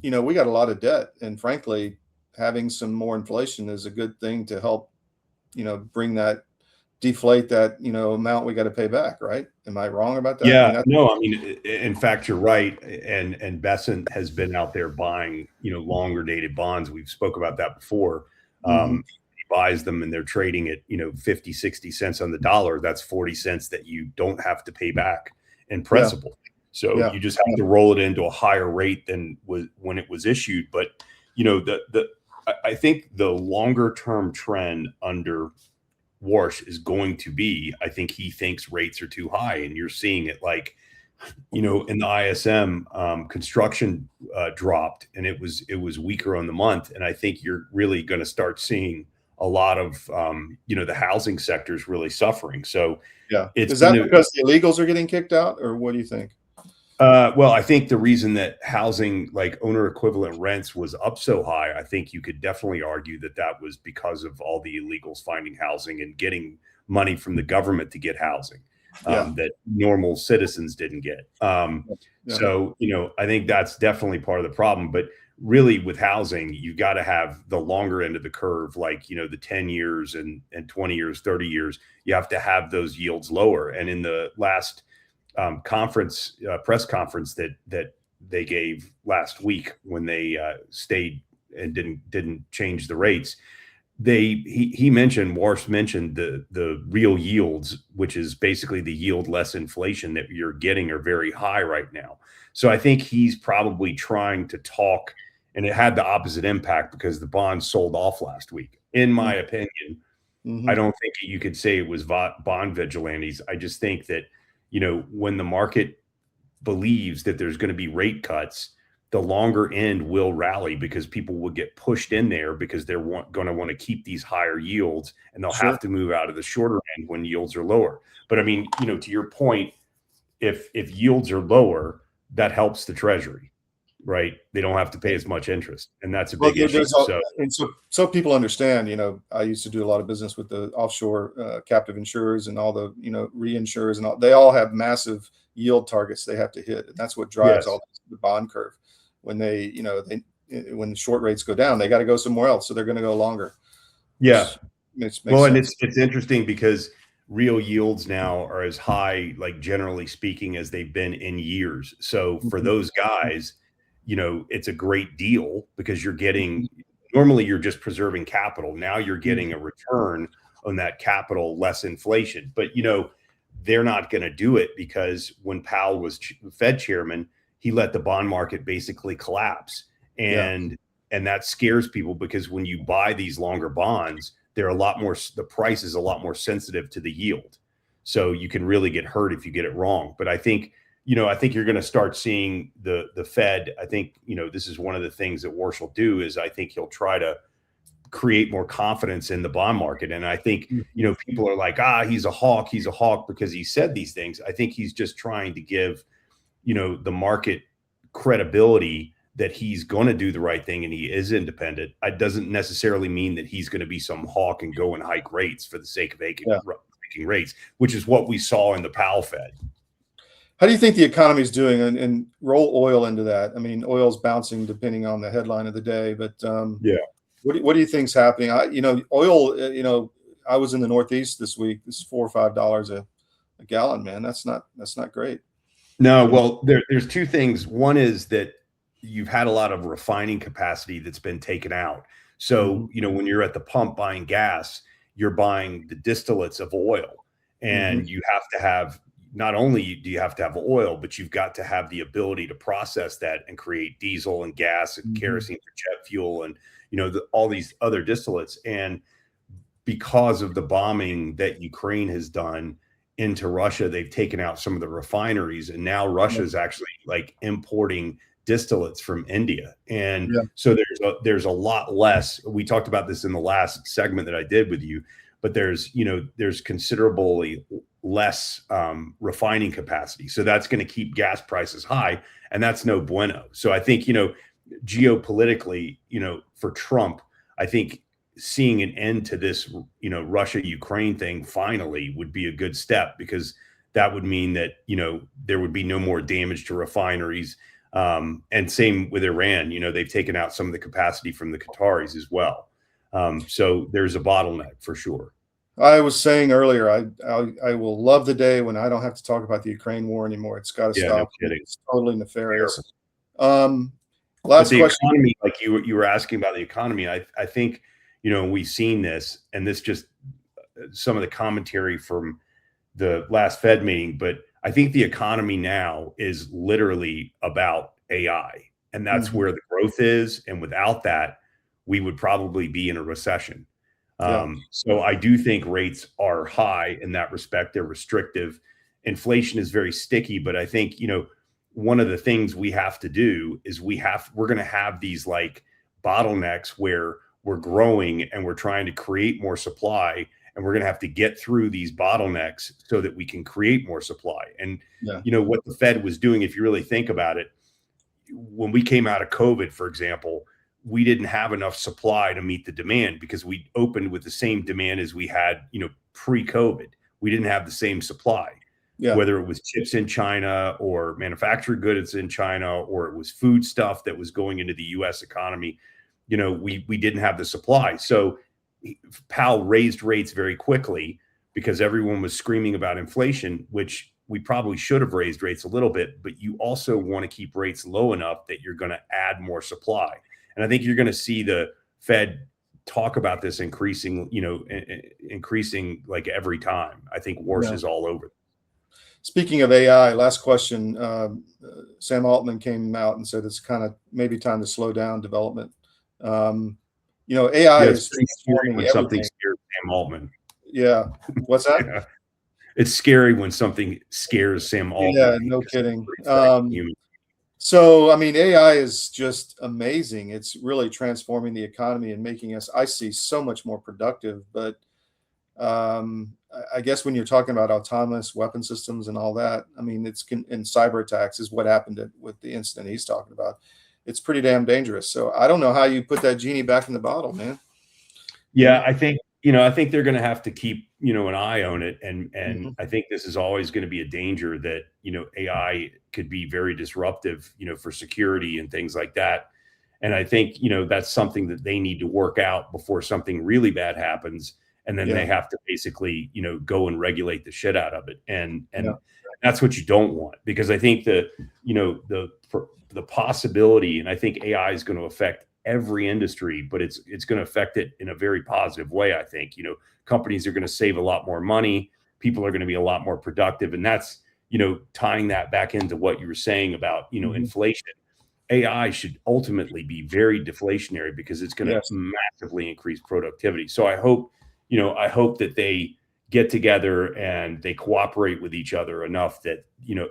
we got a lot of debt, and frankly, having some more inflation is a good thing to help, bring that deflate that, amount we got to pay back, right? Am I wrong about that? Yeah, no, I mean, in fact, you're right. And Besant has been out there buying, longer dated bonds. We've spoke about that before. He buys them and they're trading at, 50, 60 cents on the dollar. That's 40 cents that you don't have to pay back in principal. So you just have to roll it into a higher rate than when it was issued. But, I think the longer term trend under Warsh is going to be, I think he thinks rates are too high, and you're seeing it like, in the ISM, construction dropped, and it was weaker on the month, and I think you're really going to start seeing a lot of the housing sector is really suffering. So is that because the illegals are getting kicked out, or what do you think? Well, I think the reason that housing, like owner equivalent rents, was up so high, I think you could definitely argue that was because of all the illegals finding housing and getting money from the government to get housing that normal citizens didn't get. So, I think that's definitely part of the problem. But really with housing, you've got to have the longer end of the curve, like, the 10 years and 20 years, 30 years, you have to have those yields lower. And in the last press conference that they gave last week, when they stayed and didn't change the rates, Warsh mentioned the real yields, which is basically the yield less inflation that you're getting, are very high right now. So I think he's probably trying to talk, and it had the opposite impact because the bonds sold off last week. In my opinion, I don't think you could say it was bond vigilantes. I just think that, when the market believes that there's going to be rate cuts, the longer end will rally because people will get pushed in there because they're going to want to keep these higher yields, and they'll have to move out of the shorter end when yields are lower. But I mean, to your point, if yields are lower, that helps the Treasury, right? They don't have to pay as much interest, and that's a big issue. So people understand, I used to do a lot of business with the offshore captive insurers and all the, reinsurers, and all. They all have massive yield targets they have to hit, and that's what drives all the bond curve. When when the short rates go down, they got to go somewhere else, so they're going to go longer. Yeah. Makes well, sense. And it's interesting because real yields now are as high, like generally speaking, as they've been in years. So for those guys, it's a great deal because you're getting, normally you're just preserving capital. Now you're getting a return on that capital, less inflation. But, they're not going to do it because when Powell was Fed chairman, he let the bond market basically collapse. And that scares people because when you buy these longer bonds, the price is a lot more sensitive to the yield. So you can really get hurt if you get it wrong. But I think you're going to start seeing the Fed. I think, this is one of the things that Warsh will do is I think he'll try to create more confidence in the bond market. And I think, people are like, he's a hawk because he said these things. I think he's just trying to give, the market credibility that he's going to do the right thing and he is independent. It doesn't necessarily mean that he's going to be some hawk and go and hike rates for the sake of hiking rates, which is what we saw in the Powell Fed. How do you think the economy is doing, and roll oil into that? I mean, oil's bouncing depending on the headline of the day, but what do you think's happening? Oil, I was in the Northeast this week. This is $4 or $5 a gallon, man. That's not great. No, well, there's two things. One is that you've had a lot of refining capacity that's been taken out. So, when you're at the pump buying gas, you're buying the distillates of oil, and you have to have, not only do you have to have oil, but you've got to have the ability to process that and create diesel and gas and kerosene for jet fuel and, all these other distillates. And because of the bombing that Ukraine has done into Russia, they've taken out some of the refineries, and now Russia is actually like importing distillates from India. And so there's a lot less. We talked about this in the last segment that I did with you, but there's considerably less refining capacity. So that's going to keep gas prices high, and that's no bueno. So I think, geopolitically, for Trump, I think seeing an end to this, Russia-Ukraine thing finally would be a good step, because that would mean that, there would be no more damage to refineries. And same with Iran, they've taken out some of the capacity from the Qataris as well. So there's a bottleneck for sure. I was saying earlier, I will love the day when I don't have to talk about the Ukraine war anymore. It's got to Yeah, stop. no kidding. It's totally nefarious. But Last the question. economy, like you were asking about the economy, I think, we've seen this, and this just some of the commentary from the last Fed meeting, but I think the economy now is literally about AI, and that's where the growth is. And without that, we would probably be in a recession. So I do think rates are high in that respect. They're restrictive. Inflation is very sticky, but I think, one of the things we have to do is we're going to have these like bottlenecks where we're growing and we're trying to create more supply, and we're going to have to get through these bottlenecks so that we can create more supply. And, what the Fed was doing, if you really think about it, when we came out of COVID, for example, we didn't have enough supply to meet the demand because we opened with the same demand as we had, pre-COVID. We didn't have the same supply, whether it was chips in China or manufactured goods in China, or it was food stuff that was going into the U.S. economy. We didn't have the supply. So Powell raised rates very quickly because everyone was screaming about inflation, which we probably should have raised rates a little bit, but you also want to keep rates low enough that you're going to add more supply. And I think you're going to see the Fed talk about this increasing like every time. I think Warsh is all over. Speaking of AI, last question. Sam Altman came out and said it's kind of maybe time to slow down development. AI is transforming when something scares Sam Altman. Yeah. What's that? It's scary when something scares Sam Altman. Yeah, no kidding. So, I mean, AI is just amazing. It's really transforming the economy and making us, I see, so much more productive. But I guess when you're talking about autonomous weapon systems and all that, I mean, and cyber attacks is what happened with the incident he's talking about. It's pretty damn dangerous. So I don't know how you put that genie back in the bottle, man. Yeah, I think they're going to have to keep, an eye on it. And I think this is always going to be a danger that, AI could be very disruptive, for security and things like that. And I think, that's something that they need to work out before something really bad happens. And then they have to basically, go and regulate the shit out of it. And that's what you don't want, because I think the possibility, and I think AI is going to affect every industry, but it's going to affect it in a very positive way. I think, companies are going to save a lot more money. People are going to be a lot more productive. And that's, tying that back into what you were saying about, inflation. AI should ultimately be very deflationary because it's going to massively increase productivity. So I hope that they get together and they cooperate with each other enough that,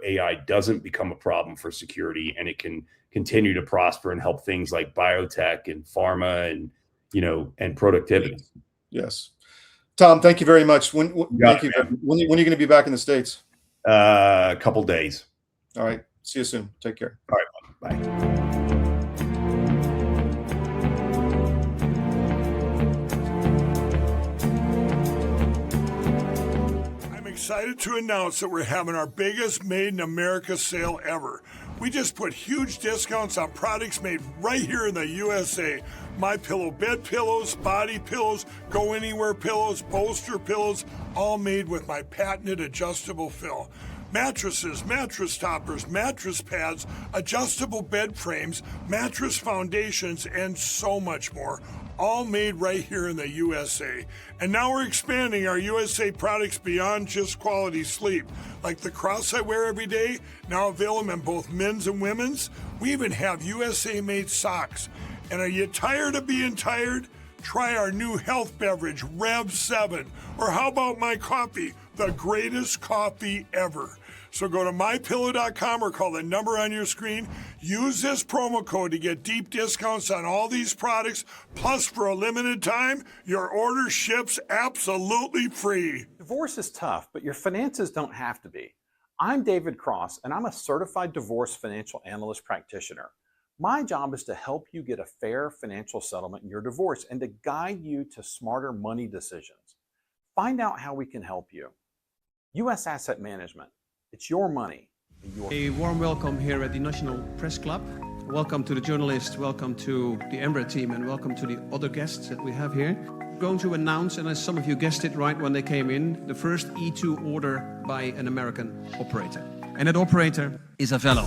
AI doesn't become a problem for security, and it can continue to prosper and help things like biotech and pharma and, and productivity. Yes. Tom, thank you very much. When are you going to be back in the States? A couple days. All right. See you soon. Take care. All right. Bye. Excited to announce that we're having our biggest Made in America sale ever. We just put huge discounts on products made right here in the USA. MyPillow bed pillows, body pillows, go anywhere pillows, bolster pillows, all made with my patented adjustable fill. Mattresses, mattress toppers, mattress pads, adjustable bed frames, mattress foundations, and so much more. All made right here in the USA. And now we're expanding our USA products beyond just quality sleep. Like the cross I wear every day, now available in both men's and women's. We even have USA-made socks. And are you tired of being tired? Try our new health beverage, Rev 7. Or how about my coffee, the greatest coffee ever. So go to mypillow.com or call the number on your screen. Use this promo code to get deep discounts on all these products. Plus, for a limited time, your order ships absolutely free. Divorce is tough, but your finances don't have to be. I'm David Cross, and I'm a certified divorce financial analyst practitioner. My job is to help you get a fair financial settlement in your divorce and to guide you to smarter money decisions. Find out how we can help you. U.S. Asset Management. It's your money. A warm welcome here at the National Press Club. Welcome to the journalists, welcome to the Embra team, and welcome to the other guests that we have here. going to announce, and as some of you guessed it right when they came in, the first E2 order by an American operator. And that operator is Avello.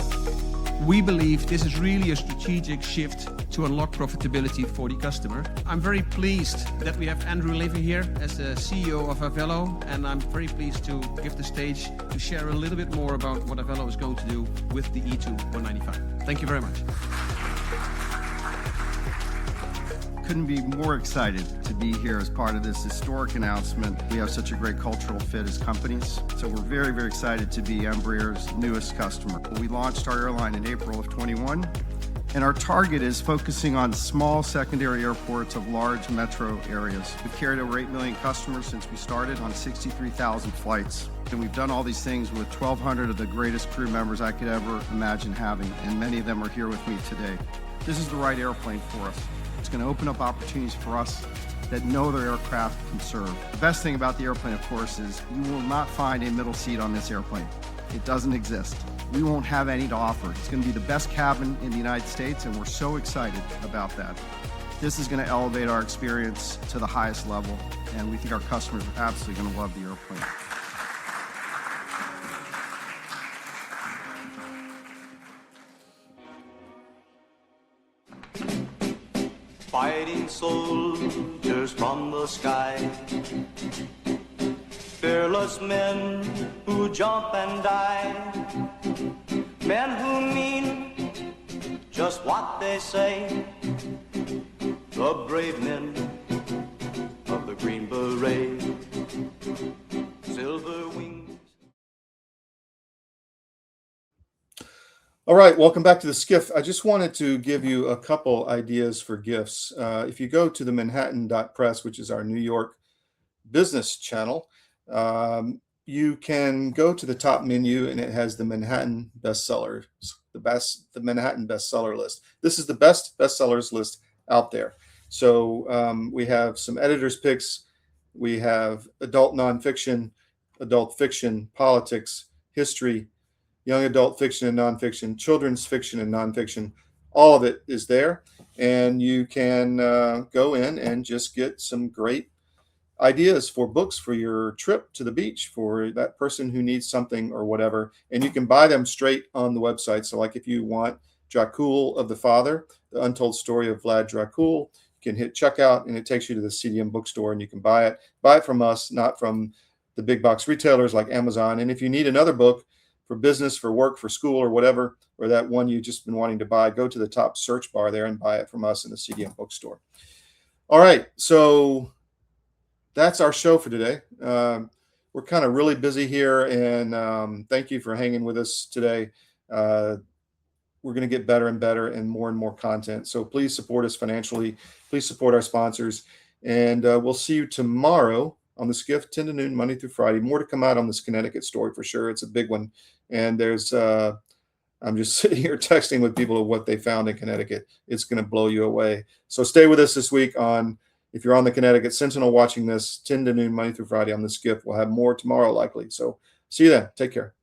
We believe this is really a strategic shift to unlock profitability for the customer. I'm very pleased that we have Andrew Levy here as the CEO of Avello, and I'm very pleased to give the stage to share a little bit more about what Avello is going to do with the E2 195. Thank you very much. Couldn't be more excited to be here as part of this historic announcement. We have such a great cultural fit as companies, so we're very, very excited to be Embraer's newest customer. We launched our airline in April of 21, and our target is focusing on small secondary airports of large metro areas. We've carried over 8 million customers since we started on 63,000 flights. And we've done all these things with 1,200 of the greatest crew members I could ever imagine having, and many of them are here with me today. This is the right airplane for us. It's going to open up opportunities for us that no other aircraft can serve. The best thing about the airplane, of course, is you will not find a middle seat on this airplane. It doesn't exist. We won't have any to offer. It's going to be the best cabin in the United States, and we're so excited about that. This is going to elevate our experience to the highest level, and we think our customers are absolutely going to love the airplane. Fighting soldiers from the sky, fearless men who jump and die, men who mean just what they say, the brave men of the Green Beret, silver wings. All right, welcome back to the SCIF. I just wanted to give you a couple ideas for gifts. If you go to the Manhattan.press, which is our New York business channel, you can go to the top menu and it has the Manhattan bestsellers, the Manhattan bestseller list. This is the best bestsellers list out there. So we have some editors' picks. We have adult nonfiction, adult fiction, politics, history, young adult fiction and nonfiction, children's fiction and nonfiction. All of it is there. And you can go in and just get some great ideas for books for your trip to the beach, for that person who needs something or whatever. And you can buy them straight on the website. So like if you want Dracul of the Father, the untold story of Vlad Dracul, you can hit checkout and it takes you to the CDM bookstore and you can buy it. Buy it from us, not from the big box retailers like Amazon. And if you need another book, for business, for work, for school, or whatever, or that one you've just been wanting to buy, go to the top search bar there and buy it from us in the CDM bookstore. All right, so that's our show for today. We're kind of really busy here, and thank you for hanging with us today. We're going to get better and better and more content. So please support us financially. Please support our sponsors, and we'll see you tomorrow on the SCIF, 10 to noon, Monday through Friday. More to come out on this Connecticut story for sure. It's a big one. And there's, I'm just sitting here texting with people of what they found in Connecticut. It's going to blow you away. So stay with us this week on, if you're on the Connecticut Sentinel watching this, 10 to noon, Monday through Friday on the SCIF. We'll have more tomorrow likely. So see you then. Take care.